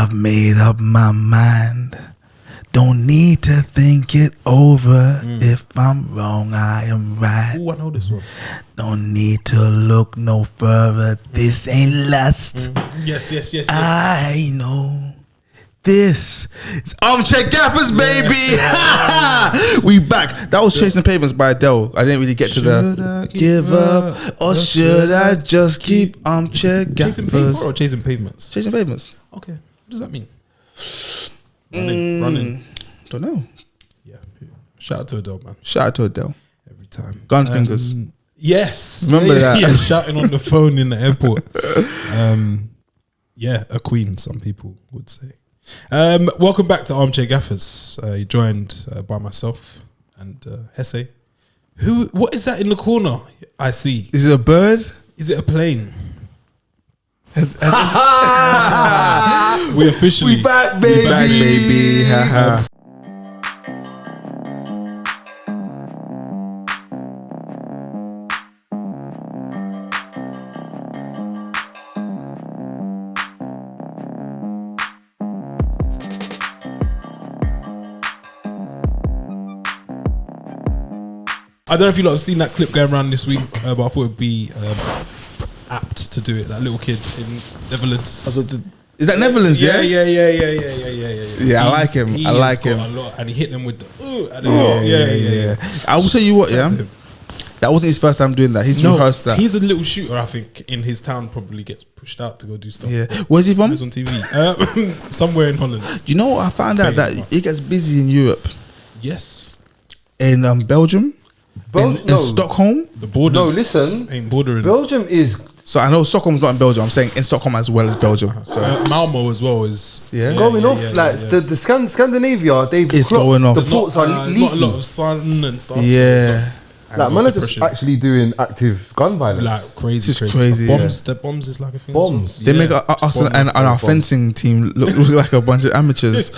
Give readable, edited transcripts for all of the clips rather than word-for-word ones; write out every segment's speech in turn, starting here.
I've made up my mind. Don't need to think it over. If I'm wrong, I am right. Oh, I know this one. Don't need to look no further. This ain't lust. Yes. I know. This is Armchair Gaffers, baby. We back. That was Chasing Pavements by Adele. I didn't really get to the give up or should I just keep Armchair Chasing paper Gaffers? or chasing pavements? Chasing Pavements. Okay. What does that mean? Running. Don't know. Yeah. Shout out to Adele, man. Shout out to Adele. Every time. Gun fingers. Yes. Remember that? Yeah, shouting on the phone in the airport. Yeah, a queen, some people would say. Welcome back to Armchair Gaffers. You're joined by myself and Hesse. What is that in the corner? I see. Is it a bird? Is it a plane? We back, baby. I don't know if you lot have seen that clip going around this week, but I thought it'd be apt to do it. That little kid in Netherlands. Is that Netherlands? Yeah. Yeah, I like him. I like him. A lot, and he hit them with the yeah. I will tell you what, yeah. That wasn't his first time doing that. He's rehearsed that. He's a little shooter, I think, in his town. Probably gets pushed out to go do stuff. Yeah. Where's he from? He's on TV. Somewhere in Holland. Do you know what I found out? That he gets busy in Europe. Yes. In Belgium. In Stockholm. The borders. No, listen. Ain't bordering. Belgium is. So I know Stockholm's not in Belgium. I'm saying in Stockholm as well as Belgium. So Malmo as well is going off. The Scandinavia, they've it's crossed, going off. The ports are not leaking. a lot of sun and stuff. Yeah. Like man are just actually doing active gun violence. Like crazy. Bombs. The bombs is like a thing. Bombs. They make us and our fencing team look like a bunch of amateurs.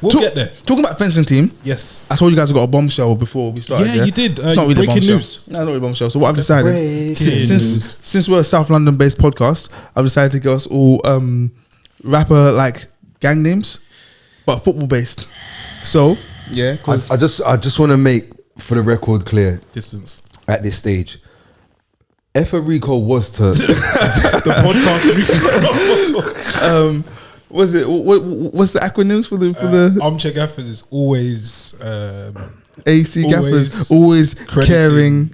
We'll get there. Talking about fencing team. Yes. I told you guys I got a bombshell before we started. Yeah, you did. It's not really a breaking bombshell. news. No, not really a bombshell. So what I've decided, News. since we're a South London based podcast, I've decided to give us all rapper like gang names, but football based. So yeah, I just want to make for the record clear Distance. at this stage. Eberechi was to The podcast. what's the acronyms for the Armchair Gaffers is always AC Gaffers, always crediting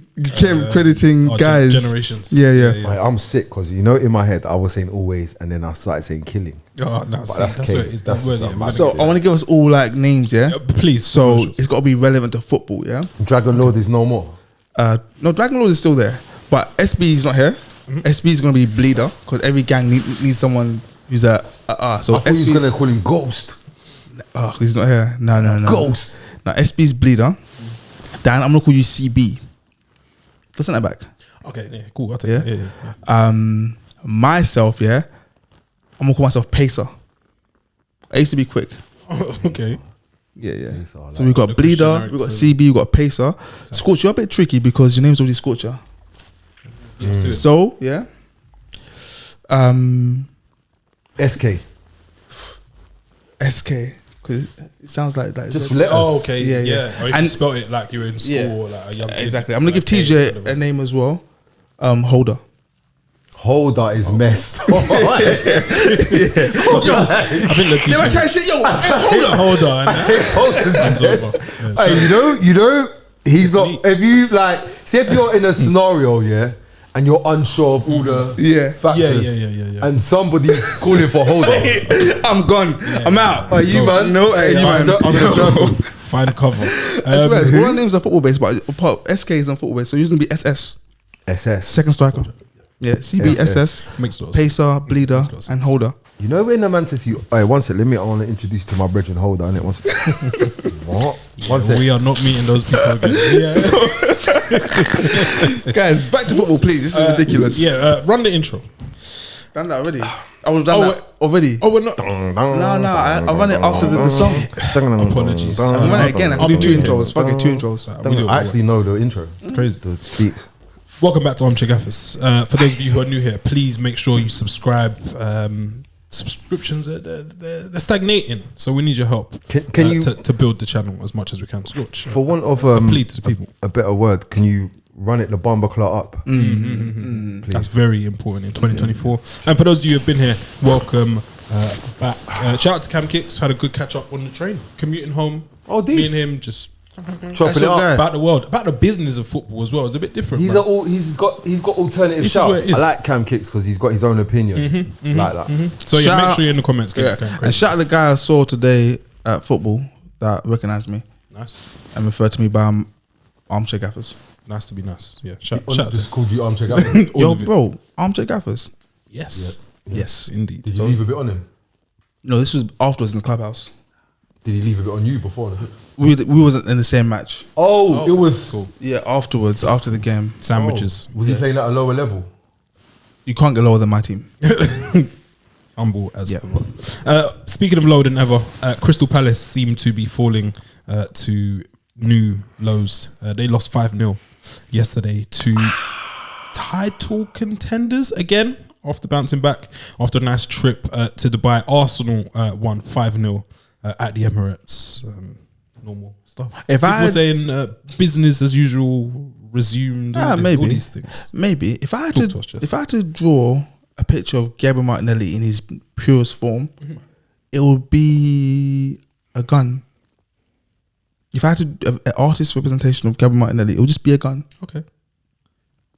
guys. generations. Yeah. Like, I'm sick because in my head I was saying always and then I started saying killing. Oh no, that's where it is. that's That's something. where So I want to give us all like names, yeah. please. So commercials. it's got to be relevant to football, yeah. Dragon Lord is no more. No, Dragon Lord is still there, but SB is not here. SB is going to be bleeder because every gang needs someone who's so I thought SB, he was gonna call him Ghost. Oh, he's not here. No. Ghost. Now SB's bleeder. Dan, I'm gonna call you CB. For centre back. Okay, yeah, cool. I'll take it. Yeah. Myself, yeah. I'm gonna call myself Pacer. I used to be quick. Okay. Yeah. Pacer, So we've got Bleeder, we've got CB, we've got Pacer. Scorch, you're a bit tricky because your name's already Scorcher. So, yeah. SK. SK. Because it sounds like Just let us. Oh, okay. Yeah. Or you And- can spell it like you're in school Yeah. or like a young kid. Exactly. I'm gonna Like give TJ a name as well. Holder. Holder is messed. I think the Never try to say, yo, hold on. Hey, you know, he's not. If you like, say if you're in a scenario, yeah, and you're unsure of all the factors, Yeah. and somebody's calling for holder, I'm gone. I'm out. are you man? No, Hey, you man. I'm in trouble. Find cover. All our names are football based, but SK is on football based, so you're gonna be SS. SS. Second striker. Yeah, CB, SS, Makes lots. Pacer, Bleeder, and Holder. You know when the man says you, hey, one sec, I want to introduce you to my brethren Holder, innit? One sec. What? One sec. We are not meeting those people again. Guys, back to football, please. This is ridiculous. Run the intro. Done that already. I was done that already. Oh, we're not. No, I run it after the song. Apologies. I can run it again. I can do two intros. Fuck it, two intros. I actually know the intro. Crazy. The beats. Welcome back to Armchair Gaffers. For those of you who are new here, please make sure you subscribe subscriptions they're stagnating, so we need your help. Can you to build the channel as much as we can? Scorch, for want of a plea to the people, a better word, can you run it the bomber clock up? That's very important in 2024. And for those of you who have been here, welcome back. Shout out to Cam Kicks. Had a good catch up on the train, commuting home. Oh, me and him just chopping it up about the world, about the business of football as well. It's a bit different. He's got alternative shouts. I like Cam Kicks because he's got his own opinion like that. So yeah, make sure you're in the comments. And shout out the guy I saw today at football that recognised me. Nice. And referred to me by Armchair Gaffers. Nice to be nice. Yeah. Shout out. Just called you Armchair Gaffers. Yo, bro, Armchair Gaffers. Yes. Yes, indeed. Did you leave a bit on him? No, this was afterwards in the clubhouse. Did he leave a bit on you before? We wasn't in the same match. Oh, it was cool. Yeah, afterwards, after the game. Sandwiches. Was he playing at a lower level? You can't get lower than my team. Humble as ever. Speaking of lower than ever, Crystal Palace seem to be falling to new lows. They lost 5-0 yesterday to title contenders again after bouncing back after a nice trip to Dubai. Arsenal won 5-0 at the Emirates. Normal stuff. If people saying business as usual resumed, maybe all these things. Maybe if I had to draw a picture of Gabriel Martinelli in his purest form, it would be a gun. If I had to an artist representation of Gabriel Martinelli, it would just be a gun. Okay.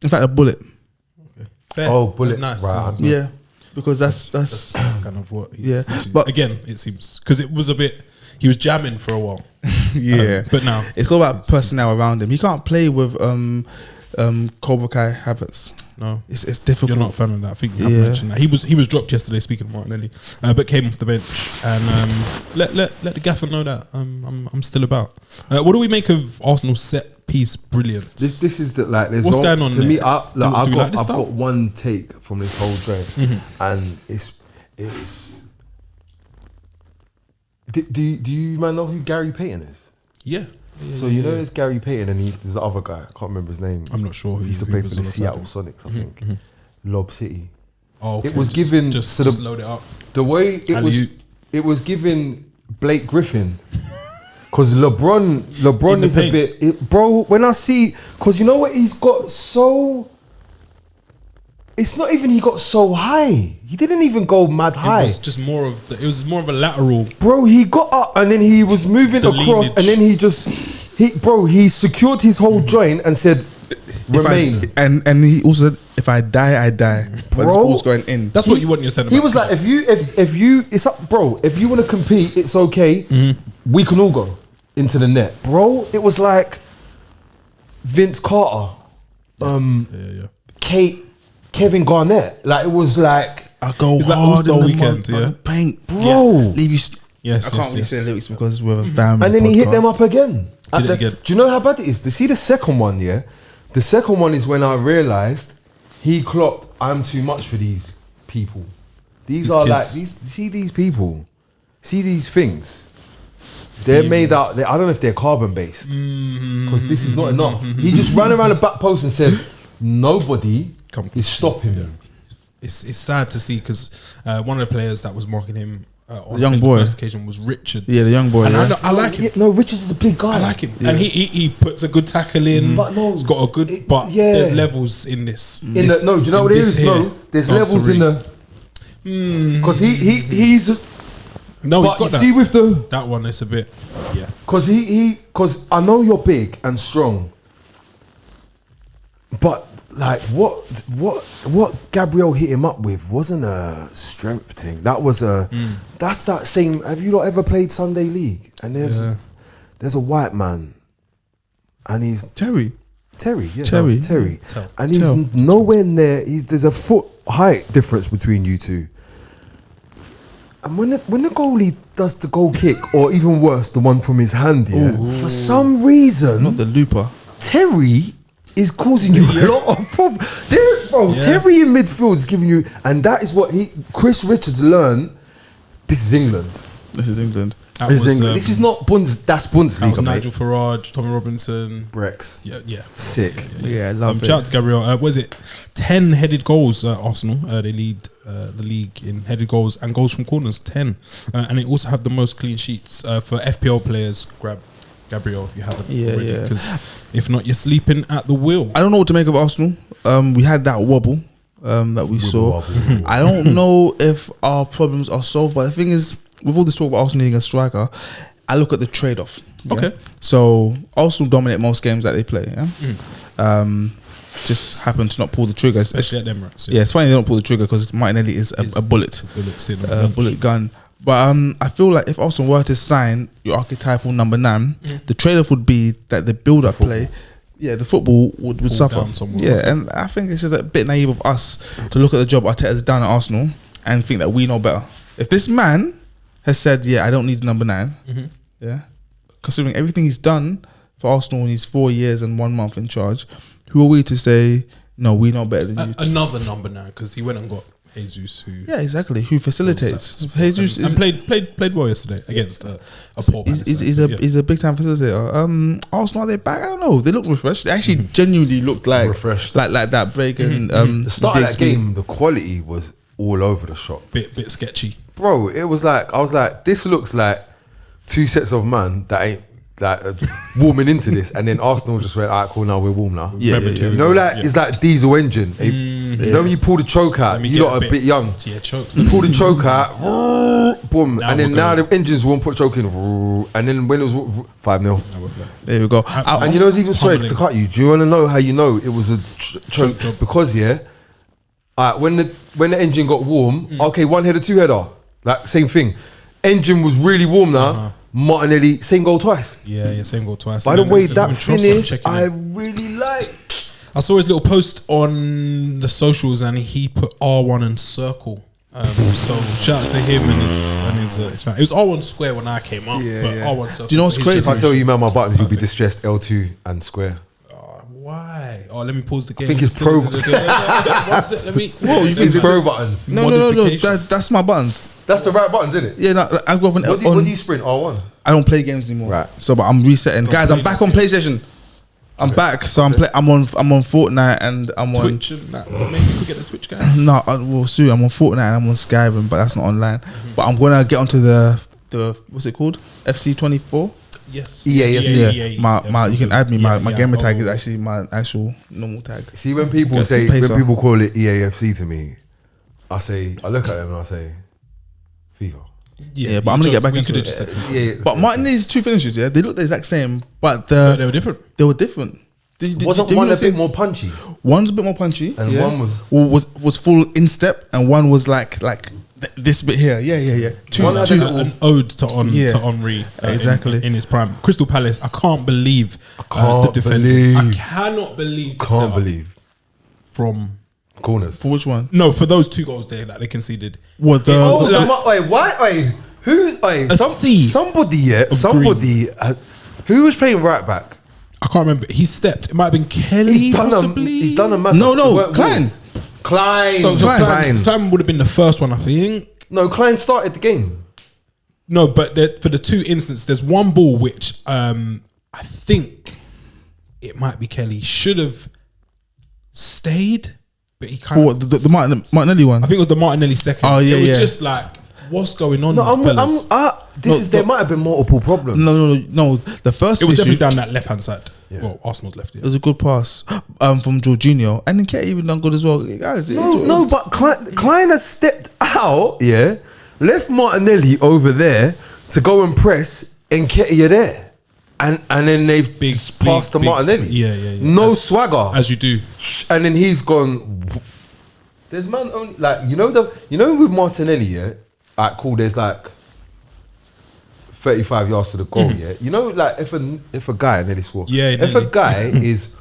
In fact, a bullet. Okay. Fair. Oh, bullet. Nice. Right. Yeah, because that's kind of what. He's but again, it seems because it was a bit. He was jamming for a while. Yeah, but now it's all about personnel around him. He can't play with Cobra Kai Havertz. No, it's difficult. You're not a fan of that. I think you have mentioned that. He was dropped yesterday. Speaking of Martinelli, but came off the bench and let the gaffer know that I'm still about. What do we make of Arsenal's set piece brilliance? This is the there's what's going on to there? me. I've I've got one take from this whole joint, and it's. Do you man know who Gary Payton is? Yeah. So you know there's Gary Payton and there's the other guy. I can't remember his name. I'm not sure. He used to play for the Seattle Sonics, I think. Lob City. Oh, okay. It was given just load it up. The way it was given Blake Griffin. Cause LeBron is a bit bro. When I see, cause you know what he's got so. It's not even he got so high. He didn't even go mad high. It was just more of a lateral. Bro, he got up and then he was moving across and then he secured his whole joint and said, remain. And he also said, if I die, I die. But the ball's going in. That's what you want in your centre. He was like, if you it's up, bro, if you want to compete, it's okay. We can all go into the net. Bro, it was like Vince Carter, Kevin Garnett. Like, it was like, I go it's hard like in the weekend, paint, bro. Yeah. Leave you. Yes, I can't really say the lyrics because we're a family. and then he hit them up again. Did it again. Do you know how bad it is? To see the second one, yeah? The second one is when I realised he clocked, I'm too much for these people. These are kids. see these people, see these things. They're made out, I don't know if they're carbon based. Because this is not enough. He just ran around the back post and said, nobody is stopping him. It's sad to see because one of the players that was marking him on the young boy first occasion was Richards. Yeah, the young boy. And I like him. No, Richards is a big guy. I like him, and he puts a good tackle in. But no, he's got a good. There's levels in this. Do you know what it is? No, there's levels in the. Because he's. No, but he's got see with the that one, it's a bit. Yeah. Because I know you're big and strong. But like what Gabriel hit him up with wasn't a strength thing. That was that's that same. Have you not ever played Sunday League? And there's a white man, and he's Terry, and he's nowhere near. There's a foot height difference between you two. And when the goalie does the goal kick, or even worse, the one from his hand, for some reason, not the looper, Terry is causing you a lot of problems. Terry in midfield is giving you, and that is what Chris Richards learned. This is England. This is England. This is not that's Bundesliga. That was Nigel Farage, Tommy Robinson, Brex. Yeah. Sick. Yeah, I love it. Shout out to Gabriel. Was it 10 headed goals? Arsenal. They lead the league in headed goals and goals from corners, 10. And it also have the most clean sheets for FPL players. Grab Gabriel if you haven't already, because if not, you're sleeping at the wheel. I don't know what to make of Arsenal. We had that wobble that we saw. I don't know if our problems are solved, but the thing is, with all this talk about Arsenal needing a striker, I look at the trade-off. Yeah? Okay. So Arsenal dominate most games that they play. Yeah. Just happen to not pull the trigger, especially at Emirates. Yeah, it's funny they don't pull the trigger because Martinelli is a bullet, bullet gun. But I feel like if Arsenal were to sign your archetypal number 9, the trade-off would be that the build-up play, the football would suffer. Yeah, and I think it's just a bit naive of us to look at the job Arteta's done at Arsenal and think that we know better. If this man has said, I don't need number 9, considering everything he's done for Arsenal in his 4 years and 1 month in charge, who are we to say, no, we know better than you? Another number 9, because he went and got Jesus, who who facilitates. Jesus and played well yesterday against a poor man. He's a big time facilitator. Arsenal, are they back? I don't know. They look refreshed. They actually genuinely looked like refreshed, like that break and the start of that game. The quality was all over the shop. Bit sketchy, bro. It was like I was like, this looks like 2 sets of man that ain't like warming into this, and then Arsenal just went, alright, cool, now we're warm now. You know, it's like diesel engine. You know when you pull the choke out, you lot are a bit young. You pull the choke out, boom, and then now the engines won't put choke in, and then when it was 5-0, there we go. And you know, it's even sorry to cut you. Do you want to know how you know it was a choke? Because when the engine got warm, okay, 1 header, 2 header, like same thing. Engine was really warm now. Martinelli, same goal twice. Yeah, same goal twice. By the way, that finish, I really like. I saw his little post on the socials, and he put R1 and circle. So shout out to him and his fan. It was R1 square when I came up, but R1 circle. Do you know what's crazy? If I tell you, man, my buttons, you'll be distressed. L2 and square. Why? Oh, let me pause the game. I think it's pro. Let me. Whoa, you think it's pro buttons? No. That's my buttons. That's the right buttons, isn't it? Yeah, no, I grew up on. What do you sprint? R1. I don't play games anymore. Right. So, but I'm resetting. Guys, I'm back on PlayStation. I'm back. So I'm on Fortnite and I'm on Twitch and that. Maybe we get the Twitch guy. No, well, soon I'm on Fortnite and I'm on Skyrim, but that's not online. But I'm gonna get onto the what's it called? FC24. Yes. EA. My you can add me. My gamer tag is actually my actual normal tag. See, when people people call it EAFC to me, I look at them and I say, FIFA. Yeah, but I'm gonna get back into it. But Martinelli's 2 finishes, they look the exact same, but they were different. They were different. Wasn't one a bit more punchy? One's a bit more punchy, and one was full instep, and one was like this bit here. Yeah. An ode to Henry, exactly in his prime. Crystal Palace. I can't believe the defending. I cannot believe. From corners. For which one? No, for those 2 goals there that they conceded. What the? Somebody. Who was playing right back? I can't remember. He stepped. It might have been Kelly. He's done a massive. No, Klein. So Klein would have been the first one, I think. No, Klein started the game. No, but for the 2 instances, there's one ball which I think it might be Kelly should have stayed, but he kind of the Martinelli one. I think it was the Martinelli second. Oh yeah, it was just like, what's going on? There might have been multiple problems. No. The first it was issue definitely down that left hand side. Yeah. Well, Arsenal's left. It was a good pass from Jorginho, and then Nketiah even done good as well. Guys, but Klein has stepped out. Yeah, left Martinelli over there to go and press Nketiah there, and then they've passed to Martinelli. Yeah. No swagger, as you do, and then he's gone. There's man only with Martinelli. Yeah, cool. There's like 35 yards to the goal, like if a guy nearly scored. If a guy is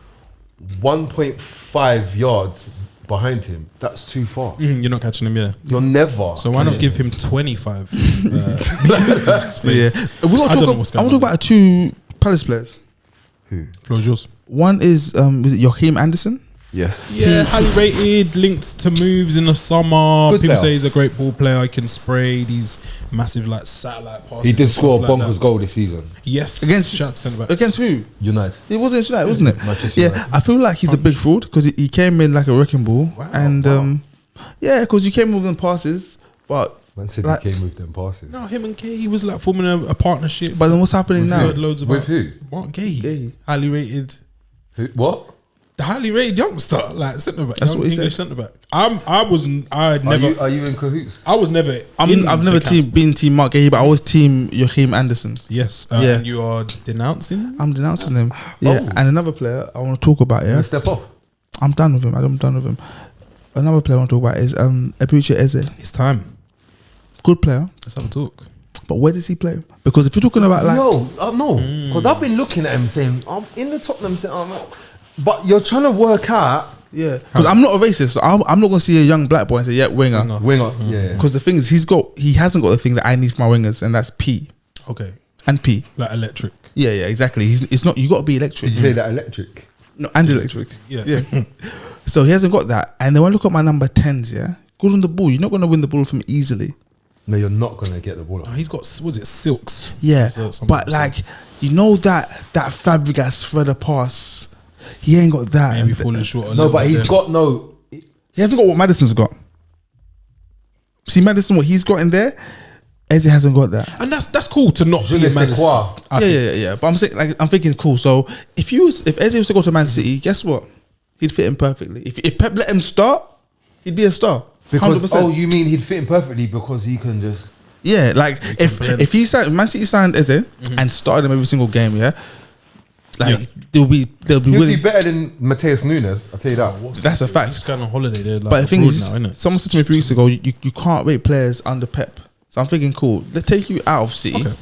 1.5 yards behind him, that's too far. You're not catching him, You're never. So why not give him 25 meters of space? I want to talk about 2 Palace players. Who? Floor is yours. One is it Joachim Anderson? Yes. Yeah, highly rated, linked to moves in the summer. Good People player. say he's a great ball player. He can spray these massive satellite passes. He did score a bonkers goal this season. Yes. Against who? United. It wasn't United, wasn't it? Manchester United. I feel like he's a big fraud because he came in like a wrecking ball, Yeah, because you came with them passes, but Man City like, came with them passes. No, him and Gay, he was like forming a partnership. but then what's happening We now? heard loads With about who? Mark Gay, Gay. highly rated. What? The highly rated youngster, like centre back. That's what he English said. centre back. I Are you in cahoots? was never. I've never been team Mark Gahey, but I was team Joachim Anderson. Yes. Yeah. And you are denouncing. I'm denouncing him. Yeah, and another player I want to talk about. Yeah, Let's step off. I'm done with him. I'm done with him. Another player I want to talk about is Eberechi Eze. It's time. Good player, Let's have a talk. but where does he play? Because if you're talking about like, No, because I've been looking at him saying I'm in the Tottenham saying, but you're trying to work out yeah, because I'm not a racist. So I'm not gonna see a young black boy and say, yeah, winger. No. winger. Yeah. Because the thing is, he hasn't got the thing that I need for my wingers, and that's P Okay. and P. Like electric. Yeah, exactly. It's not. You got to be electric. Did you say that electric? No, and electric. Yeah. So he hasn't got that. And then when I look at my number 10s, yeah, good on the ball. You're not going to win the ball from easily. No, you're not gonna get the ball. Oh, he's got, was it Silks? Yeah, Something but like, you know that Fabregas threader pass, he ain't got that. maybe falling short. A No, little but bit he's there. got no. He hasn't got what Madison's got. See, Madison, what he's got in there, Eze hasn't got that. And that's cool to not Je be ne a sais man. quoi. Yeah. But I'm saying, like, I'm thinking, cool. So if Eze was to go to Man City, guess what? He'd fit in perfectly. If Pep let him start, he'd be a star. Because 100%. you mean he'd fit in perfectly because he can just. Yeah, like if he signed Man City signed Eze and started him every single game, yeah, like they'll be He'll willing. be better than Mateus Nunes. I'll tell you that. That's a He's fact. going on holiday there. Like But the thing abroad is, now, innit? someone said to me 3 weeks ago, you can't rate players under Pep. So I'm thinking, cool, let's take you out of City. Okay.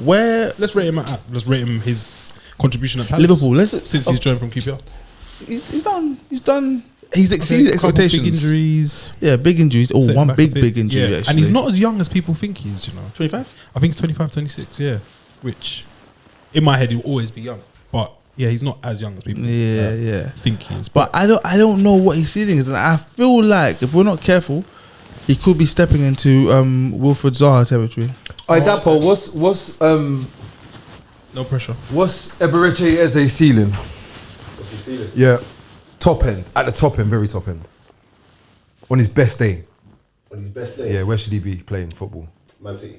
Where Let's rate him at. Let's rate him his contribution at Palace. Liverpool? Since he's joined from QPR. He's done. He's exceeded expectations. Big injuries. Yeah, big injuries. Oh, Setting one back a bit. big injury. Yeah. Actually. And he's not as young as people think he is, you know. 25. I think it's 25, 26, yeah. Which, in my head, he'll always be young. But, yeah, he's not as young as people Yeah. think he is. But I don't know what his ceiling is, and I feel like if we're not careful, he could be stepping into Wilfred Zaha territory. Alright, Dapo, what's no pressure. what's Eberechi Eze ceiling? What's his ceiling? Yeah, top end, at the top end, very top end. On his best day, On his best day? yeah, where should he be playing football? Man City.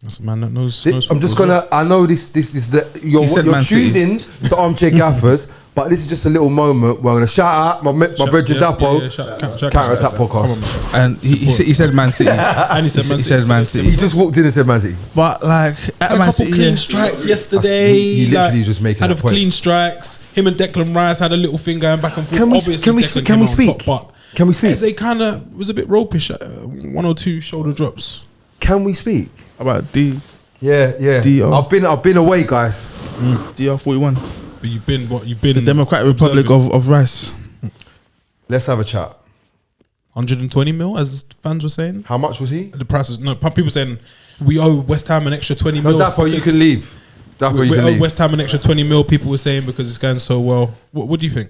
That's a man that knows. I'm just gonna. I know this is the you're He said tuned Man City. in to RJ Gaffers, but this is just a little moment where I'm gonna shout out my brethren Dapo, Counter Attack podcast. And he said Man City. And he said Man He City. said Man City. He just walked in and said Man City. But like at Had a Man couple City, clean yeah. strikes yesterday. He literally just making had that a point. clean strikes. Him and Declan Rice had a little thing going back and forth. Can we- Obviously, can we Declan speak- came can we out on speak? top, but Can we speak? Eze kind of was a bit ropish. 1 or 2 shoulder drops. Can we speak? About Yeah. D.O. I've been away, guys. DR41, But you've been what you've been. the Democratic Republic of Rice. Let's have a chat. 120 mil, as fans were saying. How much was he? The price is no. People saying we owe West Ham an extra 20 No, mil. Dapo, you because can leave. Dapo, We you can owe leave. West Ham an extra 20 mil. People were saying because it's going so well. What do you think?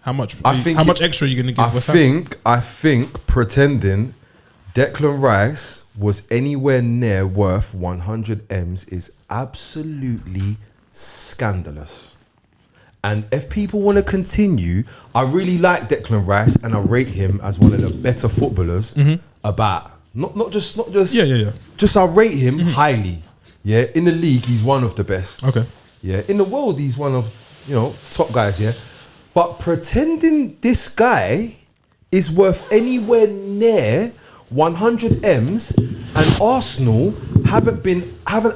How much? How much extra are you going to give West Ham? I think pretending Declan Rice was anywhere near worth 100 M's is absolutely scandalous. And if people want to continue, I really like Declan Rice and I rate him as one of the better footballers about not just Yeah. just I rate him highly. Yeah, in the league he's one of the best. Okay. Yeah, in the world he's one of, top guys, yeah. But pretending this guy is worth anywhere near 100 M's and Arsenal haven't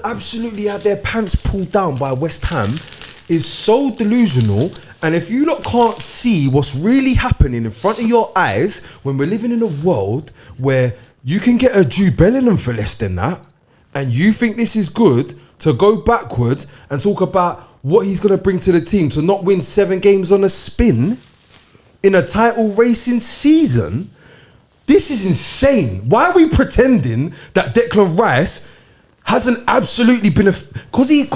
absolutely had their pants pulled down by West Ham is so delusional. And if you lot can't see what's really happening in front of your eyes when we're living in a world where you can get a Jude Bellingham for less than that, and you think this is good to go backwards and talk about what he's going to bring to the team to not win 7 games on a spin in a title racing season, this is insane. Why are we pretending that Declan Rice hasn't absolutely been because he's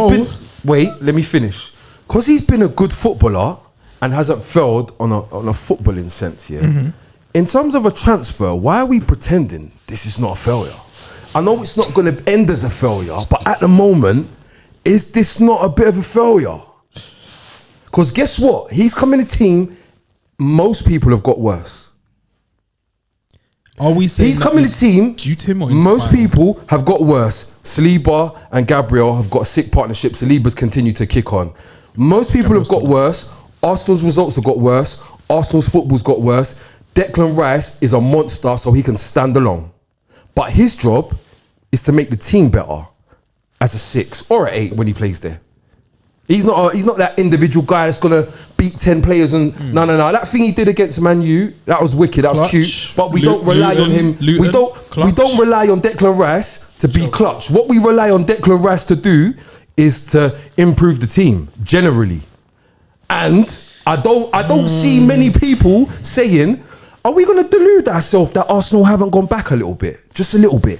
been. Wait, let me finish. Because he's been a good footballer and hasn't failed on a footballing sense, yeah. In terms of a transfer, why are we pretending this is not a failure? I know it's not going to end as a failure, but at the moment, is this not a bit of a failure? Because guess what? He's come in the team most people have got worse. Are we saying He's coming to the team. due to him or Most inspired? people have got worse. Saliba and Gabriel have got a sick partnership. Saliba's continued to kick on. Most people have got worse. Arsenal's results have got worse. Arsenal's football's got worse. Declan Rice is a monster, so he can stand alone. But his job is to make the team better as a 6 or an 8 when he plays there. He's not that individual guy that's gonna beat 10 players and no. That thing he did against Man U, that was wicked, that was cute. But we don't rely on him. We don't rely on Declan Rice to be clutch. What we rely on Declan Rice to do is to improve the team generally. And I don't see many people saying, are we gonna delude ourselves that Arsenal haven't gone back a little bit? Just a little bit.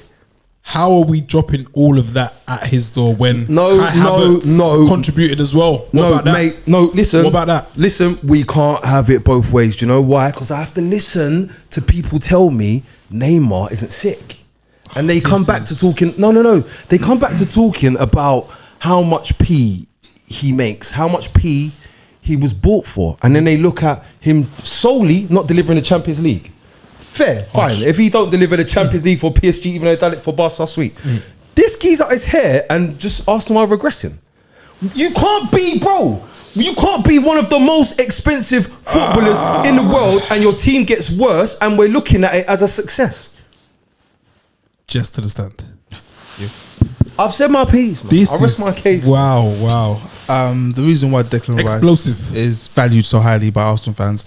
How are we dropping all of that at his door when No, contributed as well? What about that? Mate, no, listen. What about that? Listen, we can't have it both ways. Do you know why? Because I have to listen to people tell me Neymar isn't sick. And they come back to talking, they come back to talking about how much P he makes, how much P he was bought for. And then they look at him solely not delivering the Champions League. Fair, fine. If he don't deliver the Champions League for PSG, even though he done it for Barca, sweet. This key's out his hair and just Arsenal are regressing. You can't be one of the most expensive footballers in the world and your team gets worse and we're looking at it as a success. Just to the stand. I've said my piece, man. I rest my case. Wow. The reason why Declan Rice is valued so highly by Arsenal fans,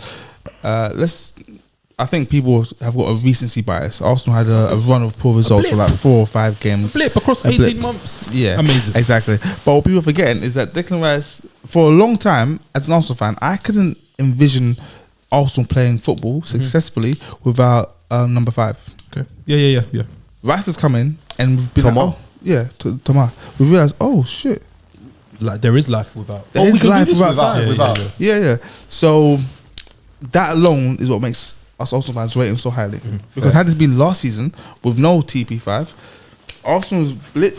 I think people have got a recency bias. Arsenal had a run of poor results for like 4 or 5 games. Blip across 18 months. Yeah. Amazing. Exactly. But what people are forgetting is that Declan Rice, for a long time, as an Arsenal fan, I couldn't envision Arsenal playing football successfully without number 5. Okay. Yeah. Rice has come in and we've been Thomas. Thomas. We realised, oh shit. Like there is life without. There is life without. Yeah. So that alone is what makes us Arsenal fans rate him so highly. Because had this been last season with no TP5, Arsenal's blip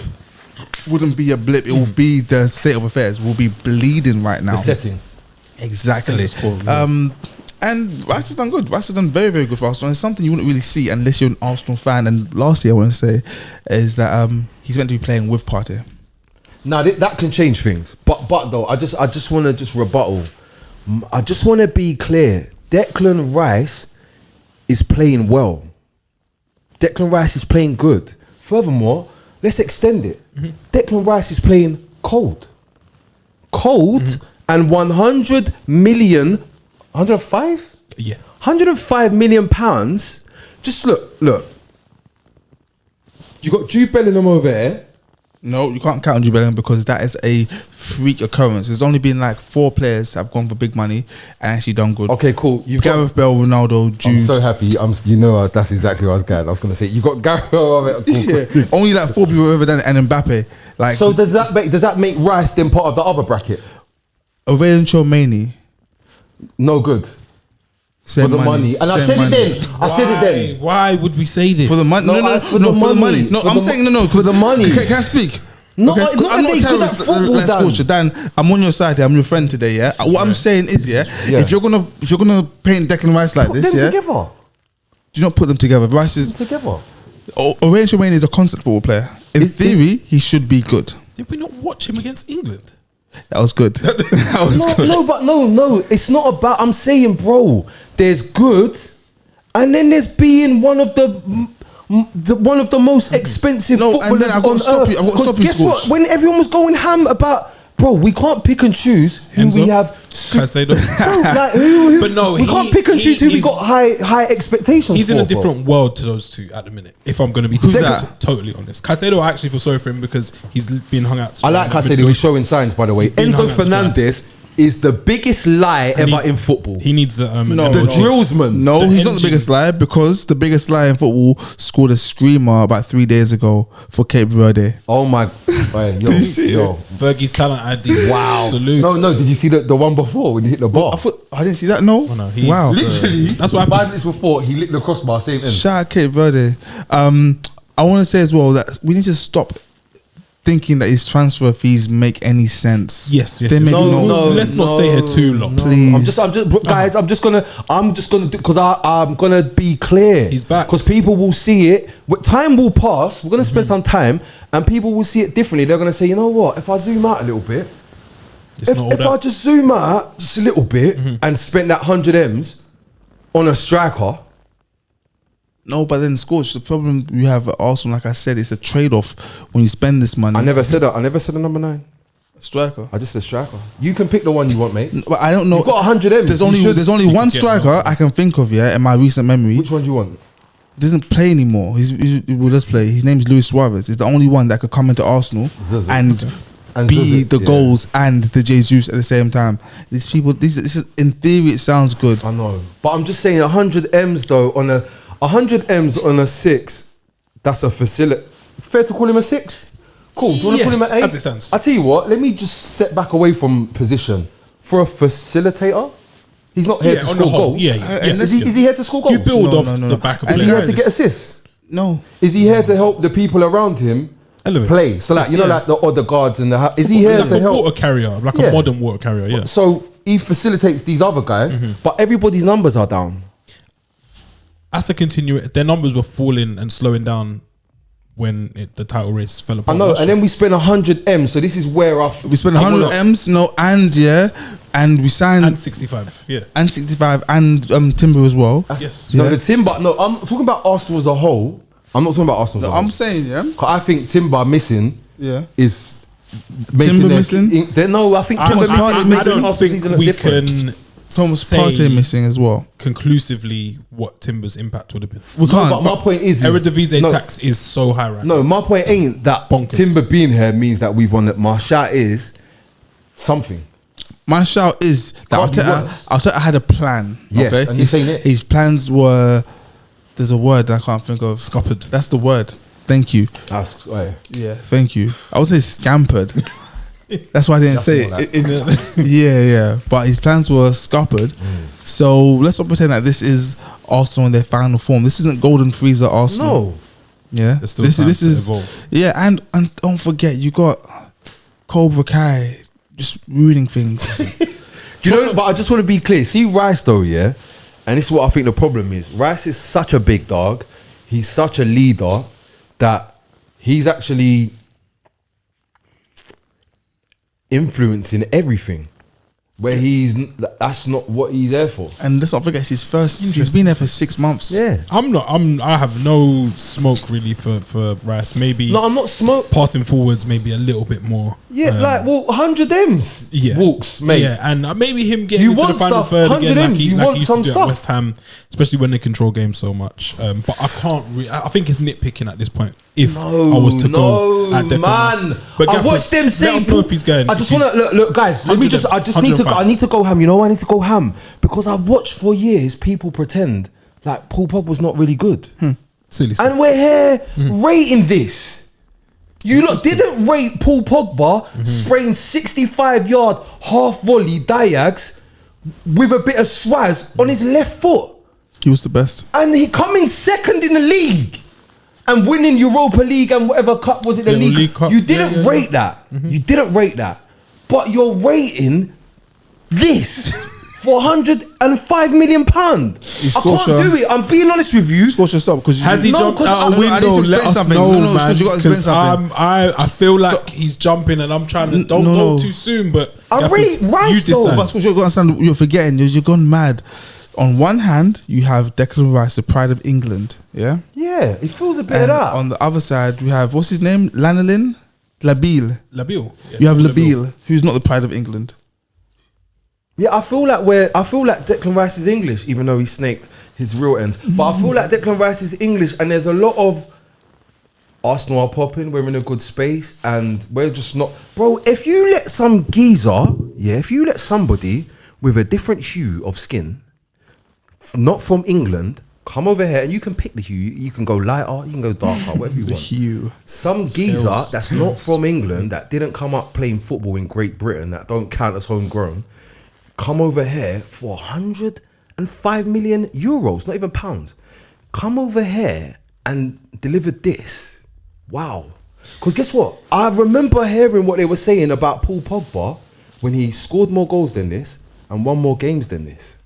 wouldn't be a blip. It will be the state of affairs. We'll be bleeding right now. The setting. Exactly. And Rice has done good. Rice has done very, very good for Arsenal. It's something you wouldn't really see unless you're an Arsenal fan. And last year, I want to say, is that he's meant to be playing with Partey. Now that can change things. But though, I just want to rebuttal. I just want to be clear. Declan Rice is playing well. Declan Rice is playing good. Furthermore, let's extend it. Declan Rice is playing cold. And 100 million, 105? Yeah. 105 million pounds. Just look. You got Jude Bellingham over there. No, you can't count on Jude Bellingham because that is a freak occurrence. There's only been like 4 players that have gone for big money and actually done good. Okay, cool. You've Gareth Bale, Ronaldo, Jude. I'm so happy. That's exactly what I was going. I was going to say you got Gareth Bale. Cool. Only like 4 people have ever done it, and Mbappe. Like, so does that make Rice then part of the other bracket? Aurelien Tchouameni, no good. For the money. And I said it then. Why would we say this? For the money? No, for the money. No, I'm saying no. For the money. Can I speak? No, okay, I'm not a terrorist. Let's go, Dan. I'm on your side here. I'm your friend today. Yeah. What I'm saying is, if you're gonna paint Declan Rice like this, put them together. Do not put them together. Rice is together. Aurelien Tchouameni is a concept football player. In theory, he should be good. Did we not watch him against England? That was good. That was good. No. It's not about. I'm saying, bro. There's good, and then there's being one of the most expensive footballers I've got on to stop earth. you. I've got to stop you. Guess what? When everyone was going ham about, bro, we can't pick and choose who we have. Caicedo. But no, we can't pick and choose who we got high expectations. He's in a different world to those two at the minute. If I'm going to be totally honest, Caicedo, I actually feel sorry for him because he's been hung out. I like Caicedo. He's showing signs, by the way. Enzo Fernandez is the biggest lie ever in football. He needs the drillsman. No, he's not the biggest lie because the biggest lie in football scored a screamer about 3 days ago for Cape Verde. Oh my! Did you see it? Fergie's talent ID. Wow. Salute. No. Did you see the one before when he hit the bar? I didn't see that. No. Wow. Literally. That's what 5 minutes before he licked the crossbar. Same end. Shout out Cape Verde. I want to say as well that we need to stop thinking that his transfer fees make any sense. Yes. They make Let's not stay here too long. Please. I'm just, guys. I'm just gonna do because I'm gonna be clear. He's back. Because people will see it. Time will pass. We're gonna spend some time, and people will see it differently. They're gonna say, you know what? If I zoom out a little bit, if I just zoom out just a little bit and spend that 100 M's on a striker. No, but then Scorch, the problem you have at Arsenal, like I said, it's a trade-off when you spend this money. I never said that. I never said a number 9. Striker. I just said striker. You can pick the one you want, mate. But I don't know. You've got 100 M's. There's only one striker I can think of, in my recent memory. Which one do you want? He doesn't play anymore. He will just play. His name's Luis Suarez. He's the only one that could come into Arsenal and be the goals and the Jesus at the same time. These people, this is, in theory, it sounds good. I know. But I'm just saying 100 M's though, on a 100 M's on a 6, that's a facility. Fair to call him a 6? Cool. Do you want to call him an 8? As it stands. I tell you what, let me just step back away from position. For a facilitator, he's not here to score goals. Is he here to score goals? You build off the back of Is the he here to get assists? No. Is he here to help the people around him play? So like, like the other guards and the... Is he here to help? Water carrier, like a modern water carrier, yeah. So he facilitates these other guys, but everybody's numbers are down. As a continuation, their numbers were falling and slowing down when the title race fell apart. I know, and then we spent 100 M's. So this is where we spent 100 M's, and we signed and 65, and 65, and Timber as well. No, the Timber. No, I'm talking about Arsenal as a whole. I'm not talking about Arsenal. I'm saying, 'Cause I think Timber missing, is Timber missing. I think Timber missing. I don't think we can. Thomas Partey missing as well. Conclusively, what Timber's impact would have been. We can't. But my point is Eredivisie tax is so high right now. No, my point ain't that Timber being here means that we've won. That my shout is something. My shout is that Arteta had a plan. Yes, okay? and you're saying it. His plans were. There's a word I can't think of. Scuppered. That's the word. Thank you. Yeah, thank you. I would say scampered. That's why I didn't say it. Yeah. But his plans were scuppered. So let's not pretend that this is Arsenal in their final form. This isn't Golden Freezer Arsenal. No. Yeah. This is evolve. Yeah, and don't forget you got Cobra Kai just ruining things. But I just want to be clear. See Rice though, and this is what I think the problem is. Rice is such a big dog. He's such a leader that he's actually influencing everything, where that's not what he's there for. And let's not forget he's been there for 6 months. Yeah, I have no smoke really for Rice. Maybe no, I'm not smoke passing forwards, maybe a little bit more. 100 M's walks, mate. Yeah, and maybe him getting into the final third again, like he used to do at West Ham, especially when they control games so much. But I can't. I think it's nitpicking at this point. If I was to go at Declan Rice. But I watched them say. Let us know if he's going. I just want to look, guys. Let me just. I just need to. I need to go ham. You know, I need to go ham because I've watched for years people pretend like Paul Pogba's not really good, silly stuff. And we're here rating this. You lot didn't rate Paul Pogba spraying 65-yard half volley diags with a bit of swaz on his left foot. He was the best, and he coming second in the league. And winning Europa League and whatever cup was it, the league Cup. You didn't rate that. You didn't rate that. But you're rating this for £105 million. I can't do it. I'm being honest with you. Scorcher, stop. Because has he jumped out a window? Let us know, man. You got to explain something. I feel like he's jumping, and I'm trying to don't go too soon. But I rate Rice though. But Scorcher, you got to understand. You're forgetting. You're gone mad. On one hand, you have Declan Rice, the pride of England. Yeah, he feels a bit of that. On the other side, we have what's his name, Lanolin, Labille. Yeah, you have Labille, who's not the pride of England. Yeah, I feel like Declan Rice is English, even though he snaked his real ends. But I feel like Declan Rice is English, and there's a lot of Arsenal are popping. We're in a good space, and we're just not, bro. If you let some geezer, if you let somebody with a different hue of skin, not from England, come over here, and you can pick the hue. You can go lighter, you can go darker, whatever you want. Hue. Some geezer that's not from England, that didn't come up playing football in Great Britain, that don't count as homegrown, come over here for 105 million euros, not even pounds. Come over here and deliver this. Wow. Because guess what? I remember hearing what they were saying about Paul Pogba when he scored more goals than this and won more games than this.